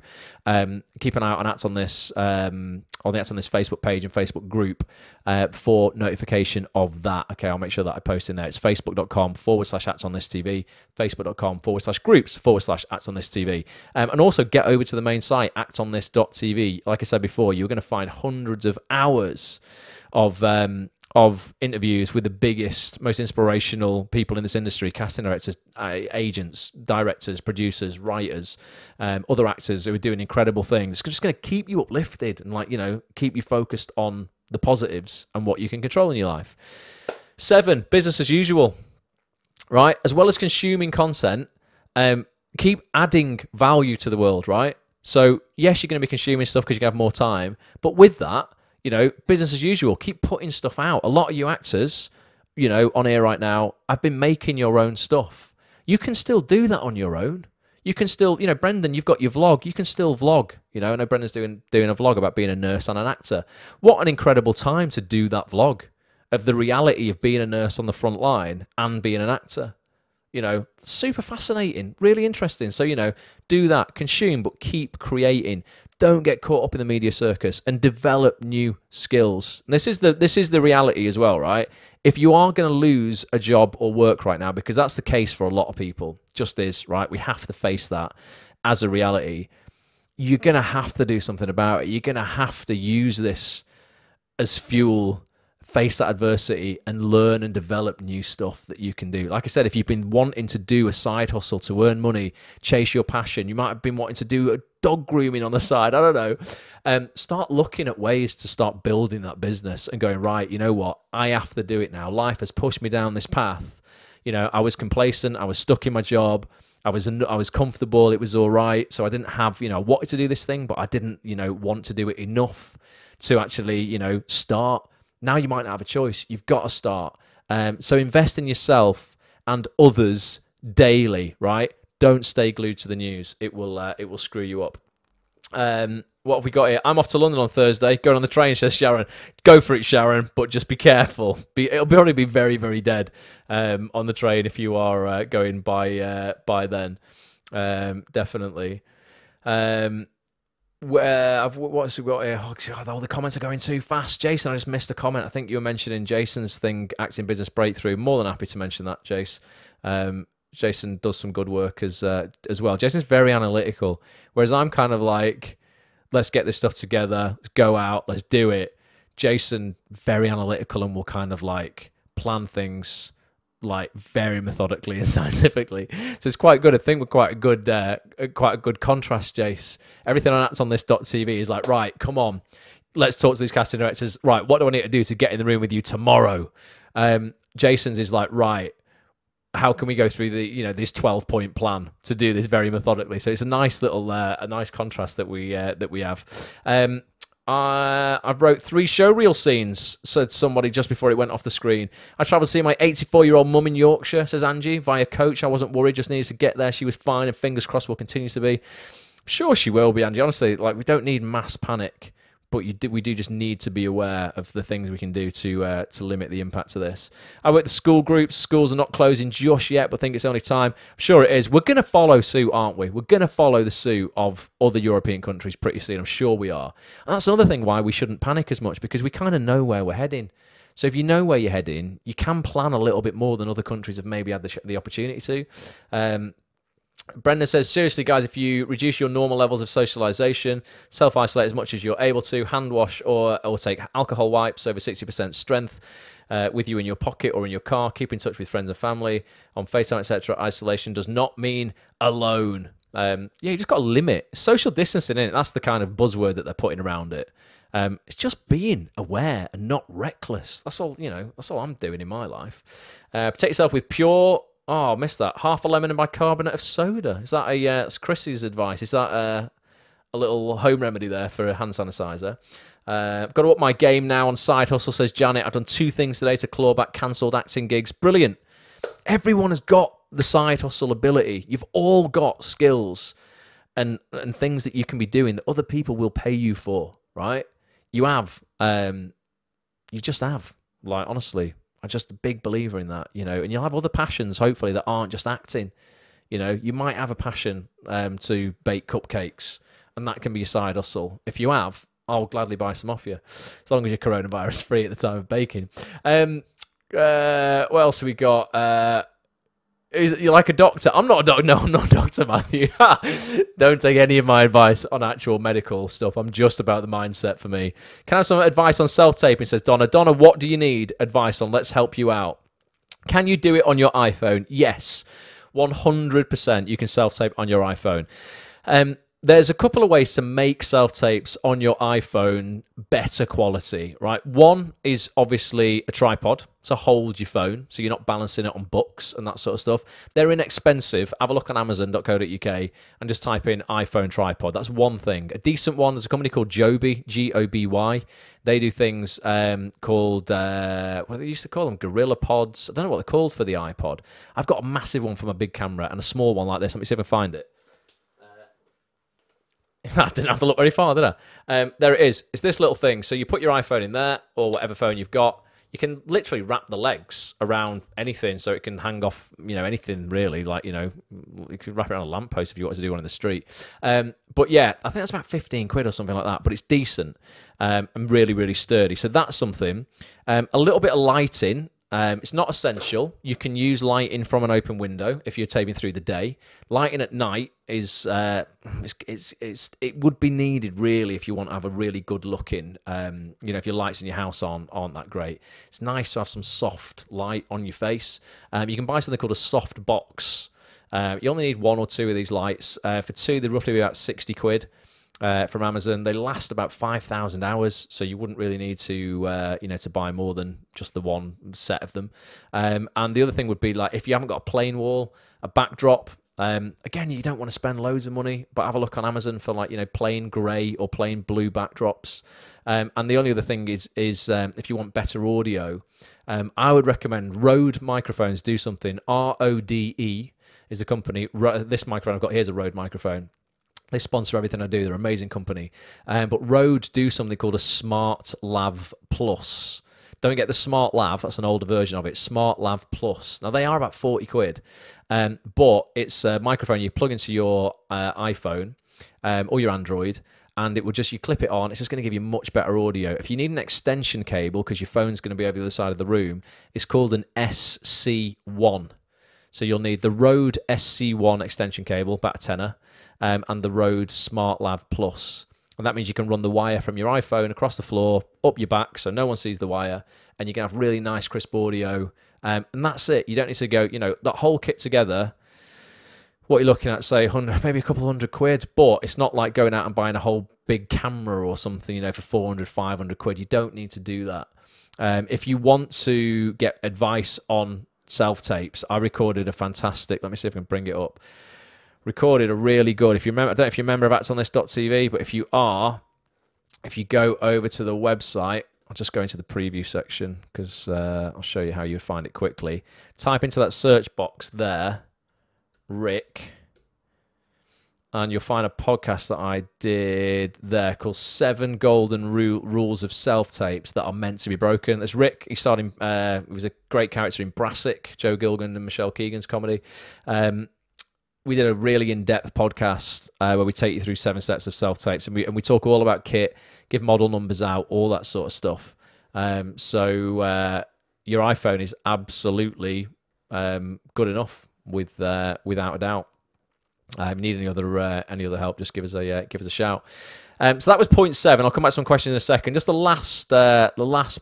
keep an eye out on Acts on This, on the Acts on This Facebook page and Facebook group for notification of that. Okay, I'll make sure that I post in there. It's facebook.com/Acts on This TV, facebook.com/groups/Acts on This TV. And also get over to the main site, actsonthis.tv. Like I said before, you're going to find hundreds of hours of interviews with the biggest, most inspirational people in this industry: casting directors, agents, directors, producers, writers, other actors who are doing incredible things. It's just going to keep you uplifted and, like, you know, keep you focused on the positives and what you can control in your life. 7, business as usual, right? As well as consuming content, keep adding value to the world, right? So yes, you're going to be consuming stuff because you have more time, but with that, you know, business as usual. Keep putting stuff out. A lot of you actors, you know, on here right now, have been making your own stuff. You can still do that on your own. You can still, you know, Brendan, you've got your vlog. You can still vlog. You know, I know Brendan's doing a vlog about being a nurse and an actor. What an incredible time to do that vlog of the reality of being a nurse on the front line and being an actor. You know, super fascinating, really interesting. So, you know, do that, consume, but keep creating. Don't get caught up in the media circus and develop new skills. And this is the reality as well, right? If you are going to lose a job or work right now, because that's the case for a lot of people, just is, right? We have to face that as a reality. You're going to have to do something about it. You're going to have to use this as fuel, face that adversity, and learn and develop new stuff that you can do. Like I said, if you've been wanting to do a side hustle to earn money, chase your passion, you might have been wanting to do a dog grooming on the side, I don't know. Start looking at ways to start building that business and going, right, you know what? I have to do it now. Life has pushed me down this path. You know, I was complacent. I was stuck in my job. I was comfortable. It was all right. So I didn't have, you know, I wanted to do this thing, but I didn't, you know, want to do it enough to actually, you know, start. Now you might not have a choice. You've got to start. So invest in yourself and others daily, right? Don't stay glued to the news. It will screw you up. What have we got here? I'm off to London on Thursday. Going on the train, says Sharon. Go for it, Sharon, but just be careful. It'll probably be very, very dead on the train if you are going by then. Definitely. What's we got here? Oh, God, all the comments are going too fast. Jason, I just missed a comment. I think you were mentioning Jason's thing, acting business breakthrough. More than happy to mention that, Jace. Jason does some good work as well. Jason's very analytical, whereas I'm kind of like, let's get this stuff together, let's go out, let's do it. Jason, very analytical and will kind of like plan things like very methodically and scientifically. So it's quite good. I think we're quite a good contrast, Jace. Everything on actsonthis.tv is like, right, come on, let's talk to these casting directors. Right, what do I need to do to get in the room with you tomorrow? Jason's is like, right, how can we go through the, you know, this 12-point plan to do this very methodically? So it's a nice little, a nice contrast that we have. I wrote 3 showreel scenes, said somebody just before it went off the screen. I travelled to see my 84-year-old mum in Yorkshire, says Angie, via coach. I wasn't worried, just needed to get there. She was fine, and fingers crossed will continue to be. I'm sure she will be, Angie. Honestly, like, we don't need mass panic, but we do just need to be aware of the things we can do to limit the impact of this. I work the school groups. Schools are not closing just yet, but I think it's only time. I'm sure it is. We're going to follow suit, aren't we? We're going to follow the suit of other European countries pretty soon. I'm sure we are. And that's another thing why we shouldn't panic as much, because we kind of know where we're heading. So if you know where you're heading, you can plan a little bit more than other countries have maybe had the opportunity to. Brendan says, seriously, guys, if you reduce your normal levels of socialization, self-isolate as much as you're able to, hand wash or take alcohol wipes over 60% strength with you in your pocket or in your car, keep in touch with friends and family on FaceTime, etc. Isolation does not mean alone. Yeah, you just got to limit social distancing in it. That's the kind of buzzword that they're putting around it. It's just being aware and not reckless. That's all, that's all I'm doing in my life. Protect yourself with pure, oh, I missed that, half a lemon and bicarbonate of soda. Is that that's Chrissy's advice? Is that a little home remedy there for a hand sanitizer? I've got to up my game now on side hustle, says Janet. I've done 2 things today to claw back cancelled acting gigs. Brilliant. Everyone has got the side hustle ability. You've all got skills and things that you can be doing that other people will pay you for, right? You have. You just have. Like, honestly, I'm just a big believer in that, and you'll have other passions, hopefully, that aren't just acting. You might have a passion to bake cupcakes, and that can be your side hustle. If you have, I'll gladly buy some off you, as long as you're coronavirus free at the time of baking. What else have we got? You're like a doctor. I'm not a doctor. No, I'm not a doctor, Matthew. Don't take any of my advice on actual medical stuff. I'm just about the mindset for me. Can I have some advice on self-taping, says Donna. Donna, what do you need advice on? Let's help you out. Can you do it on your iPhone? Yes, 100% you can self-tape on your iPhone. There's a couple of ways to make self-tapes on your iPhone better quality, right? One is obviously a tripod to hold your phone, so you're not balancing it on books and that sort of stuff. They're inexpensive. Have a look on amazon.co.uk and just type in iPhone tripod. That's one thing. A decent one, there's a company called Joby, G-O-B-Y. They do things called, what do they used to call them? Gorilla Pods. I don't know what they're called for the iPod. I've got a massive one for my big camera and a small one like this. Let me see if I can find it. I didn't have to look very far, did I? There it is. It's this little thing. So you put your iPhone in there, or whatever phone you've got. You can literally wrap the legs around anything, so it can hang off, anything really. Like, you could wrap it on a lamppost if you wanted to do one in the street. But yeah, I think that's about 15 quid or something like that. But it's decent and really, really sturdy. So that's something. A little bit of lighting. It's not essential. You can use lighting from an open window if you're taping through the day. Lighting at night is it would be needed really if you want to have a really good looking. If your lights in your house aren't that great. It's nice to have some soft light on your face. You can buy something called a soft box. You only need 1 or 2 of these lights. For 2, they're roughly about 60 quid. From Amazon. They last about 5,000 hours, so you wouldn't really need to to buy more than just the one set of them. And the other thing would be, like, if you haven't got a plain wall, a backdrop. Again, you don't want to spend loads of money, but have a look on Amazon for, like, plain grey or plain blue backdrops. And the only other thing is if you want better audio, I would recommend Rode microphones. Do something. RODE is the company. This microphone I've got here is a Rode microphone. They sponsor everything I do. They're an amazing company. But Rode do something called a Smart Lav Plus. Don't get the Smart Lav. That's an older version of it. Smart Lav Plus. Now, they are about 40 quid. But it's a microphone you plug into your iPhone or your Android, and it will just, you clip it on. It's just going to give you much better audio. If you need an extension cable, because your phone's going to be over the other side of the room, it's called an SC1. So you'll need the Rode SC1 extension cable, about a tenner, and the Rode Smart Lav Plus. And that means you can run the wire from your iPhone across the floor, up your back, so no one sees the wire, and you can have really nice, crisp audio. And that's it. You don't need to go, that whole kit together, what you're looking at, say, 100, maybe a couple hundred quid, but it's not like going out and buying a whole big camera or something, for 400, 500 quid. You don't need to do that. If you want to get advice on self-tapes, I recorded a fantastic, let me see if I can bring it up, recorded a really good, if you remember, I don't know if you're a member of actsonthis.tv, but if you go over to the website, I'll just go into the preview section because I'll show you how you find it quickly. Type into that search box there, Rick, and you'll find a podcast that I did there called 7 Golden Rules of Self-Tapes That Are Meant to Be Broken. There's Rick. He started he was a great character in Brassic, Joe Gilgan and Michelle Keegan's comedy. We did a really in-depth podcast where we take you through 7 sets of self-tapes, and we talk all about kit, give model numbers out, all that sort of stuff. So your iPhone is absolutely good enough without a doubt. If you need any other help, just give us a shout. So that was point 7. I'll come back to some questions in a second. Just the last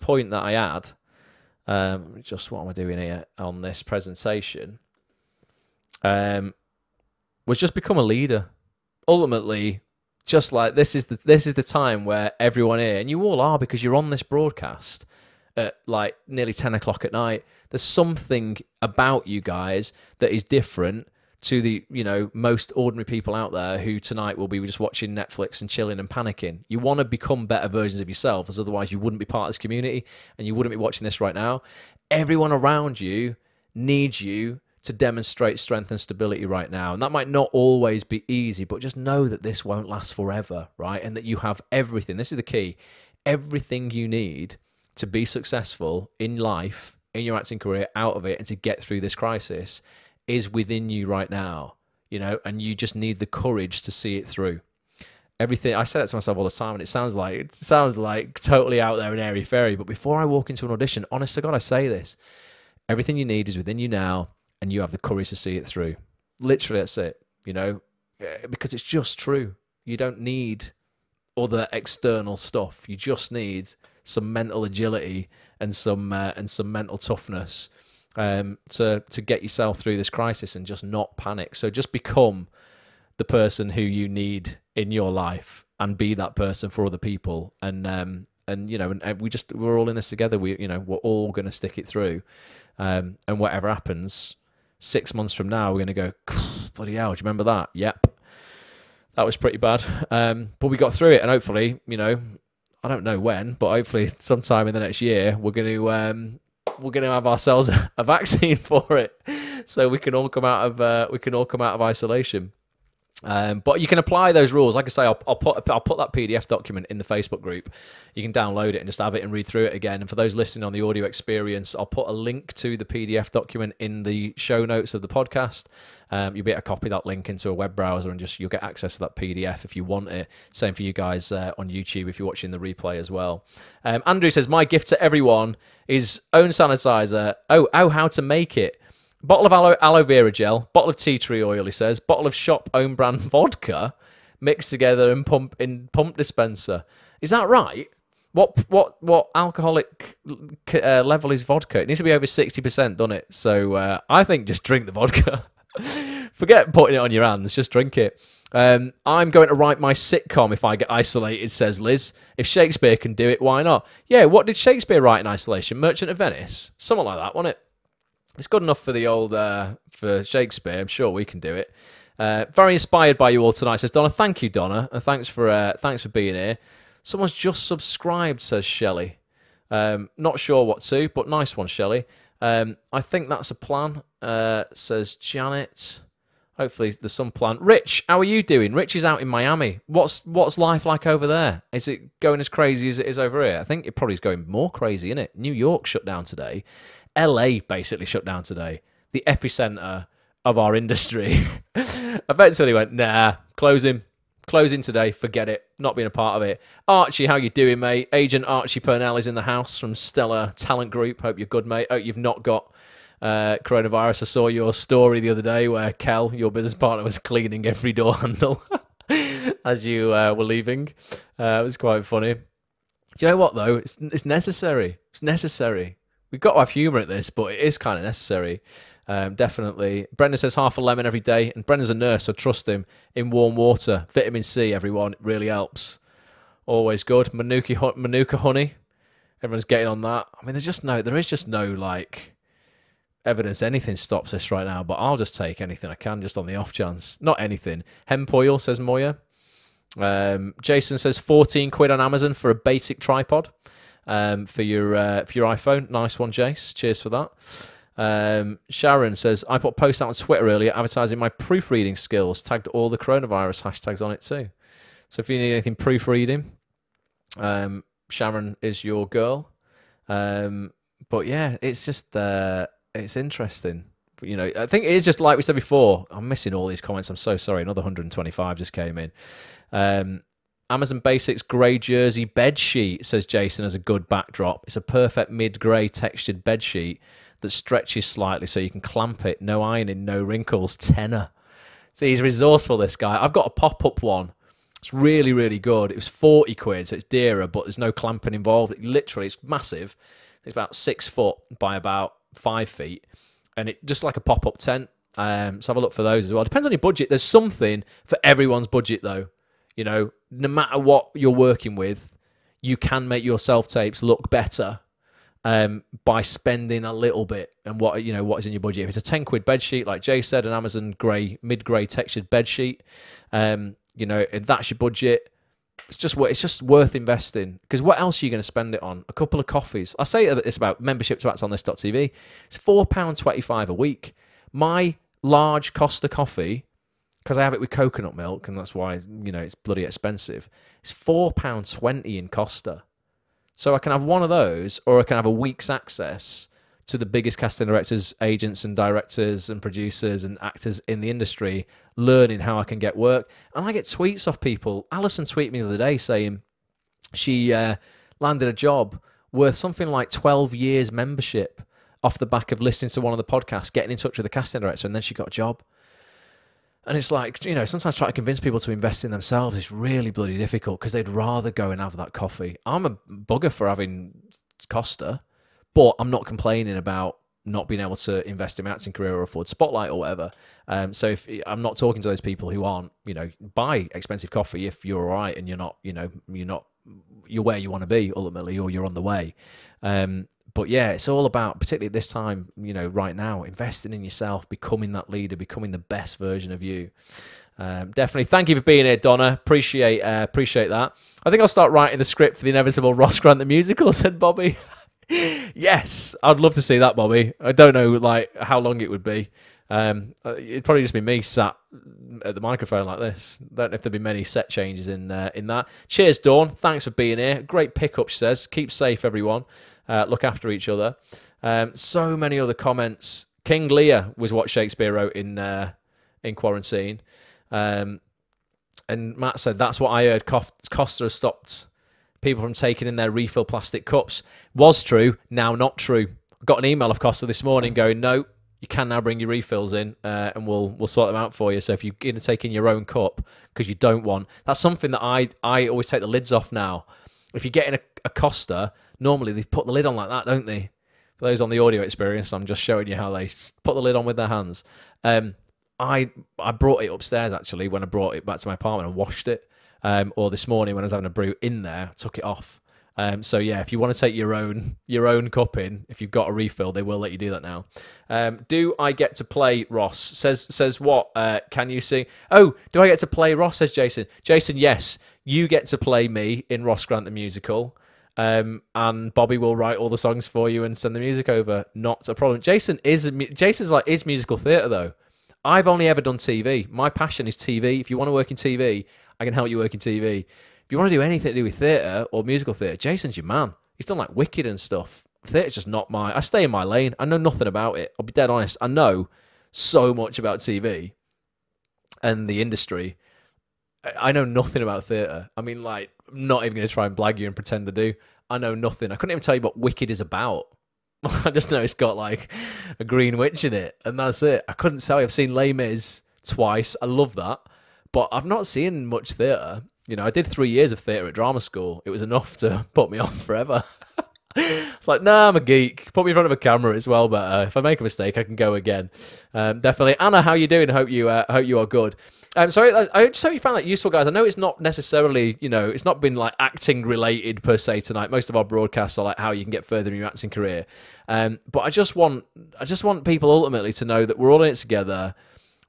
point that I had. Just what am I doing here on this presentation? Was just become a leader. Ultimately, Just like this is the time where everyone here, and you all are because you're on this broadcast at like nearly 10 o'clock at night. There's something about you guys that is different to the, you know, most ordinary people out there who tonight will be just watching Netflix and chilling and panicking. You want to become better versions of yourself, as otherwise you wouldn't be part of this community and you wouldn't be watching this right now. Everyone around you needs you to demonstrate strength and stability right now. And that might not always be easy, but just know that this won't last forever, right? And that you have everything. This is the key. Everything you need to be successful in life, in your acting career, out of it, and to get through this crisis is within you right now, you know, and you just need the courage to see it through. Everything, I say that to myself all the time, and it sounds like totally out there and airy fairy, but before I walk into an audition, honest to God, I say this. Everything you need is within you now, and you have the courage to see it through. Literally, that's it, you know, because it's just true. You don't need other external stuff. You just need some mental agility and some mental toughness to get yourself through this crisis and just not panic. So just become the person who you need in your life and be that person for other people. And you know, and we're all in this together. We're all going to stick it through. And whatever happens, 6 months from now, we're going to go, bloody hell, do you remember that? Yep. That was pretty bad. But we got through it, and hopefully, you know, I don't know when, but hopefully sometime in the next year, we're going to have ourselves a vaccine for it, so we can all come out of isolation. But you can apply those rules. Like I say, I'll put that PDF document in the Facebook group. You can download it and just have it and read through it again. And for those listening on the audio experience, I'll put a link to the PDF document in the show notes of the podcast. You'll be able to copy that link into a web browser and you'll get access to that PDF if you want it. Same for you guys on YouTube if you're watching the replay as well. Andrew says, my gift to everyone is own sanitizer. Oh, how to make it. Bottle of aloe vera gel, bottle of tea tree oil, he says, bottle of shop own brand vodka mixed together and pump dispenser. Is that right? What alcoholic level is vodka? It needs to be over 60%, doesn't it? So I think just drink the vodka. Forget putting it on your hands, just drink it. I'm going to write my sitcom if I get isolated, says Liz. If Shakespeare can do it, why not? Yeah, what did Shakespeare write in isolation? Merchant of Venice? Something like that, wasn't it? It's good enough for the old for Shakespeare. I'm sure we can do it. Very inspired by you all tonight, says Donna. Thank you, Donna, and thanks for being here. Someone's just subscribed, says Shelley. Not sure what to, but nice one, Shelley. I think that's a plan, says Janet. Hopefully there's some plan. Rich, how are you doing? Rich is out in Miami. What's life like over there? Is it going as crazy as it is over here? I think it probably is going more crazy, isn't it? New York shut down today. LA basically shut down today. The epicenter of our industry. Eventually went, nah, closing today, forget it, not being a part of it. Archie, how you doing, mate? Agent Archie Purnell is in the house from Stellar Talent Group. Hope you're good, mate. Hope you've not got coronavirus. I saw your story the other day where Kel, your business partner, was cleaning every door handle as you were leaving. It was quite funny. Do you know what, though? It's necessary. It's necessary. We've got to have humour at this, but it is kind of necessary. Definitely. Brendan says half a lemon every day, and Brendan's a nurse, so trust him. In warm water. Vitamin C, everyone. It really helps. Always good. Manuka honey. Everyone's getting on that. I mean, there is just no, like, evidence anything stops this right now, but I'll just take anything I can just on the off chance. Not anything. Hemp oil, says Moya. Jason says 14 quid on Amazon for a basic tripod. For your iPhone. Nice one, Jace. Cheers for that. Sharon says, I put a post out on Twitter earlier advertising my proofreading skills, tagged all the coronavirus hashtags on it too. So if you need anything proofreading, Sharon is your girl. But yeah, it's just, it's interesting. But, you know, I think it is just like we said before. I'm missing all these comments. I'm so sorry. Another 125 just came in. Amazon Basics grey jersey bed sheet, says Jason, as a good backdrop. It's a perfect mid-grey textured bed sheet that stretches slightly so you can clamp it. No ironing, no wrinkles. Tenner. See, he's resourceful, this guy. I've got a pop-up one. It's really, really good. It was 40 quid, so it's dearer, but there's no clamping involved. It's massive. It's about 6 foot by about 5 feet. And it just like a pop-up tent. So have a look for those as well. Depends on your budget. There's something for everyone's budget, though. You know, no matter what you're working with, you can make your self-tapes look better by spending a little bit and what is in your budget. If it's a 10 quid bed sheet, like Jay said, an Amazon mid-grey textured bed sheet, if that's your budget, it's just worth investing. Because what else are you going to spend it on? A couple of coffees. I say this about membership to actonthis.tv. It's £4.25 a week. My large Costa coffee, because I have it with coconut milk, and that's why it's bloody expensive. It's £4.20 in Costa. So I can have one of those, or I can have a week's access to the biggest casting directors, agents and directors and producers and actors in the industry, learning how I can get work. And I get tweets off people. Alison tweeted me the other day saying she landed a job worth something like 12 years membership off the back of listening to one of the podcasts, getting in touch with the casting director, and then she got a job. And it's like, sometimes trying to convince people to invest in themselves is really bloody difficult because they'd rather go and have that coffee. I'm a bugger for having Costa, but I'm not complaining about not being able to invest in my acting career or afford Spotlight or whatever. So if I'm not talking to those people who aren't, buy expensive coffee if you're all right and you're where you want to be ultimately, or you're on the way. But yeah, it's all about, particularly at this time, right now, investing in yourself, becoming that leader, becoming the best version of you. Definitely. Thank you for being here, Donna. Appreciate that. I think I'll start writing the script for the inevitable Ross Grant the Musical, said Bobby. Yes, I'd love to see that, Bobby. I don't know how long it would be. It'd probably just be me sat at the microphone like this. Don't know if there'd be many set changes in that. Cheers, Dawn. Thanks for being here. Great pickup, she says. Keep safe, everyone. Look after each other. So many other comments. King Lear was what Shakespeare wrote in quarantine. And Matt said, that's what I heard. Costa has stopped people from taking in their refill plastic cups. Was true, now not true. I got an email of Costa this morning going, no, you can now bring your refills in and we'll sort them out for you. So if you're going to take in your own cup because you don't want, that's something that I always take the lids off now. If you're getting a Costa, normally they put the lid on like that, don't they? For those on the audio experience, I'm just showing you how they put the lid on with their hands. I brought it upstairs actually when I brought it back to my apartment and washed it. Or this morning when I was having a brew in there, I took it off. So yeah, if you want to take your own cup in, if you've got a refill, they will let you do that now. Do I get to play Ross? Says what? Can you sing? Oh, do I get to play Ross? Says Jason. Jason, yes, you get to play me in Ross Grant the Musical. And Bobby will write all the songs for you and send the music over. Not a problem. Jason's is musical theatre though. I've only ever done TV. My passion is TV. If you want to work in TV, I can help you work in TV. If you want to do anything to do with theatre or musical theatre, Jason's your man. He's done like Wicked and stuff. Theatre's just not I stay in my lane. I know nothing about it. I'll be dead honest. I know so much about TV and the industry. I know nothing about theatre. I mean, I'm not even going to try and blag you and pretend to do. I know nothing. I couldn't even tell you what Wicked is about. I just know it's got a green witch in it, and that's it. I couldn't tell you. I've seen Les Mis twice. I love that. But I've not seen much theatre. I did 3 years of theatre at drama school. It was enough to put me on forever. It's nah, I'm a geek. Put me in front of a camera as well, but if I make a mistake, I can go again. Definitely. Anna, how you doing? Hope you are good. Sorry, I just hope you found that useful, guys. I know it's not necessarily, it's not been acting related per se tonight. Most of our broadcasts are how you can get further in your acting career. But I just want people ultimately to know that we're all in it together.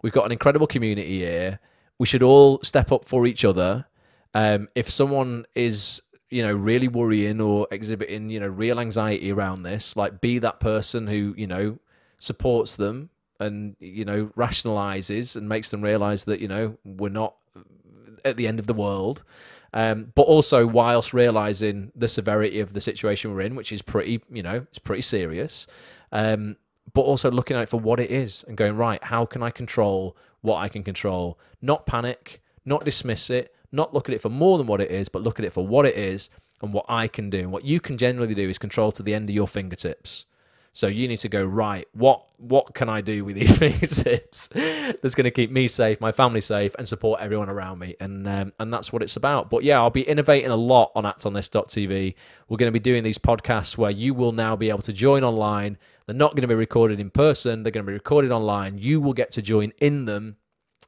We've got an incredible community here. We should all step up for each other. If someone is, really worrying or exhibiting, real anxiety around this, be that person who, supports them and, rationalizes and makes them realize that, we're not at the end of the world. But also whilst realizing the severity of the situation we're in, which is pretty, it's pretty serious. But also looking at it for what it is and going, right, how can I control what I can control? Not panic, not dismiss it, not look at it for more than what it is, but look at it for what it is and what I can do. And what you can generally do is control to the end of your fingertips. So you need to go, right, what can I do with these fingertips that's going to keep me safe, my family safe, and support everyone around me? And that's what it's about. But yeah, I'll be innovating a lot on actonthis.tv. We're going to be doing these podcasts where you will now be able to join online. They're not going to be recorded in person. They're going to be recorded online. You will get to join in them,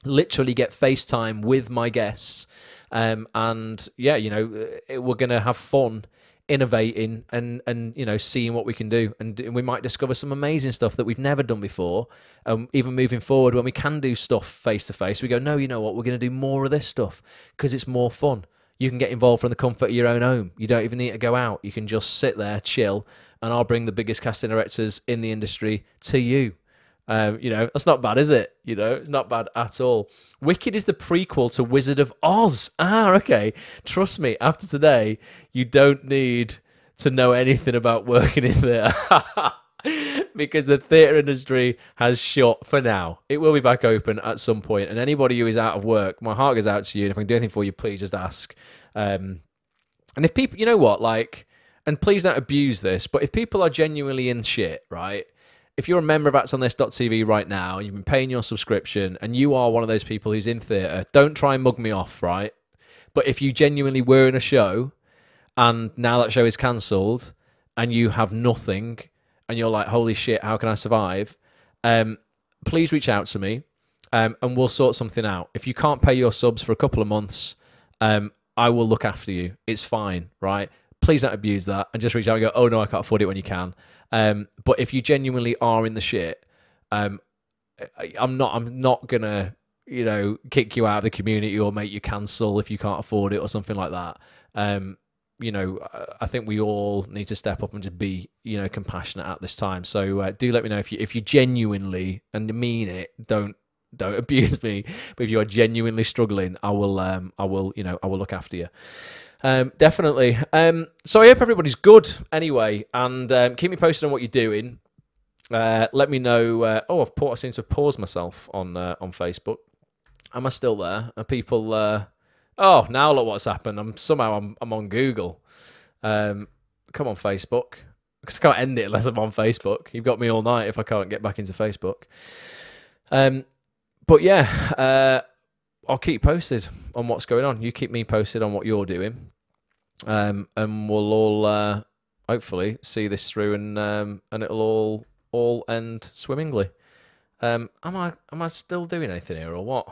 literally get FaceTime with my guests. And yeah, we're going to have fun innovating and seeing what we can do, and we might discover some amazing stuff that we've never done before. Even moving forward, when we can do stuff face to face, we go, no, you know what, we're going to do more of this stuff because it's more fun. You can get involved from the comfort of your own home. You don't even need to go out. You can just sit there, chill, and I'll bring the biggest casting directors in the industry to you. That's not bad, is it? It's not bad at all. Wicked is the prequel to Wizard of Oz. Okay. Trust me, after today, you don't need to know anything about working in theatre. Because the theatre industry has shut for now. It will be back open at some point. And anybody who is out of work, my heart goes out to you. And if I can do anything for you, please just ask. And if people, and please don't abuse this, but if people are genuinely in shit, right? If you're a member of actsonthisTV right now, you've been paying your subscription, and you are one of those people who's in theatre, don't try and mug me off, right? But if you genuinely were in a show, and now that show is cancelled, and you have nothing, and you're like, holy shit, how can I survive? Please reach out to me, and we'll sort something out. If you can't pay your subs for a couple of months, I will look after you. It's fine, right? Please don't abuse that, and just reach out and go, oh no, I can't afford it when you can. But if you genuinely are in the shit, I'm not gonna, kick you out of the community or make you cancel if you can't afford it or something like that. I think we all need to step up and just be, compassionate at this time. So do let me know if you genuinely and mean it. Don't abuse me. But if you are genuinely struggling, I will look after you. Definitely. So I hope everybody's good anyway, and keep me posted on what you're doing. Let me know. I seem to have paused myself on Facebook. Am I still there? Are people? Now look what's happened. I'm on Google. Come on, Facebook. Because I can't end it unless I'm on Facebook. You've got me all night if I can't get back into Facebook. But yeah, I'll keep you posted on what's going on. You keep me posted on what you're doing. And we'll all hopefully see this through, and it'll all end swimmingly. Am I still doing anything here or what?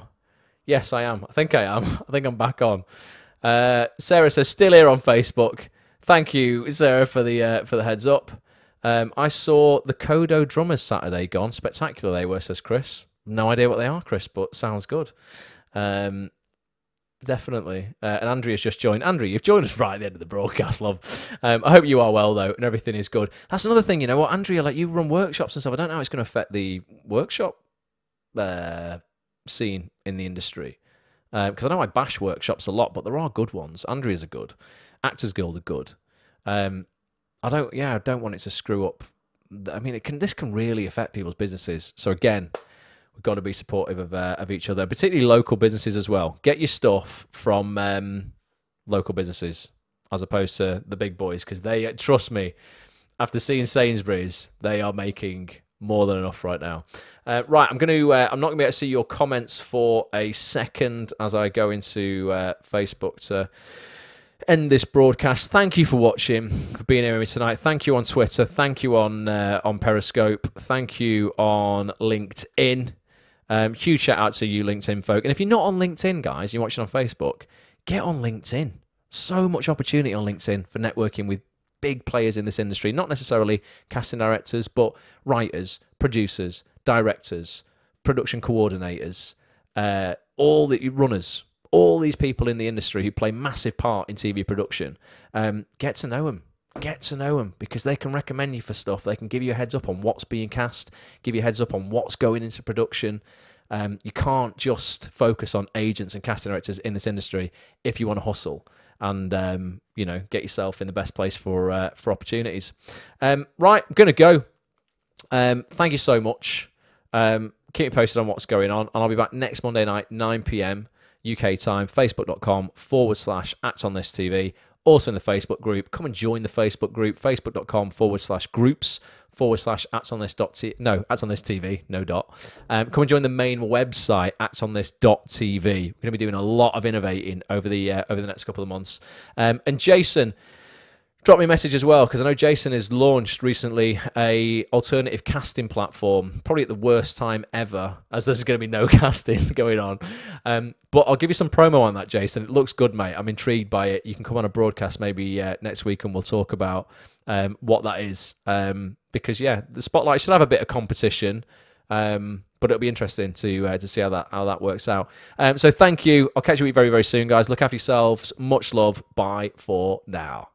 Yes, I am. I think I am. I think I'm back on. Sarah says still here on Facebook. Thank you, Sarah, for the heads up. I saw the Kodo Drummers Saturday gone. Spectacular they were, says Chris. No idea what they are, Chris, but sounds good. Definitely. And Andrea's just joined. Andrea, you've joined us right at the end of the broadcast, love. I hope you are well, though, and everything is good. That's another thing, Andrea, you run workshops and stuff. I don't know how it's going to affect the workshop scene in the industry. Because I know I bash workshops a lot, but there are good ones. Andrea's are good. Actors Guild are good. I don't want it to screw up. I mean, this can really affect people's businesses. So again, we've got to be supportive of each other, particularly local businesses as well. Get your stuff from local businesses as opposed to the big boys, because they, trust me, after seeing Sainsbury's, they are making more than enough right now. Right, I'm not going to be able to see your comments for a second as I go into Facebook to end this broadcast. Thank you for watching, for being here with me tonight. Thank you on Twitter. Thank you on Periscope. Thank you on LinkedIn. Huge shout out to you LinkedIn folk. And if you're not on LinkedIn, guys, you're watching on Facebook, get on LinkedIn. So much opportunity on LinkedIn for networking with big players in this industry, not necessarily casting directors, but writers, producers, directors, production coordinators, all the runners, all these people in the industry who play massive part in TV production. Get to know them. Get to know them, because they can recommend you for stuff. They can give you a heads up on what's being cast, give you a heads up on what's going into production. You can't just focus on agents and casting directors in this industry if you want to hustle and get yourself in the best place for opportunities. Right, I'm going to go. Thank you so much. Keep me posted on what's going on, and I'll be back next Monday night, 9 p.m. UK time, facebook.com/ActsOnThisTV. Also in the Facebook group. Come and join the Facebook group, facebook.com/groups/ActsOnThis.tv. No, ActsOnThisTV, no dot. Come and join the main website, ActsOnThis.tv. We're going to be doing a lot of innovating over the next couple of months. And Jason, Drop me a message as well, because I know Jason has launched recently a alternative casting platform, probably at the worst time ever, as there's going to be no casting going on. But I'll give you some promo on that, Jason. It looks good, mate. I'm intrigued by it. You can come on a broadcast maybe next week and we'll talk about what that is. Because, yeah, the Spotlight should have a bit of competition. But it'll be interesting to see how that works out. So thank you. I'll catch you very, very soon, guys. Look after yourselves. Much love. Bye for now.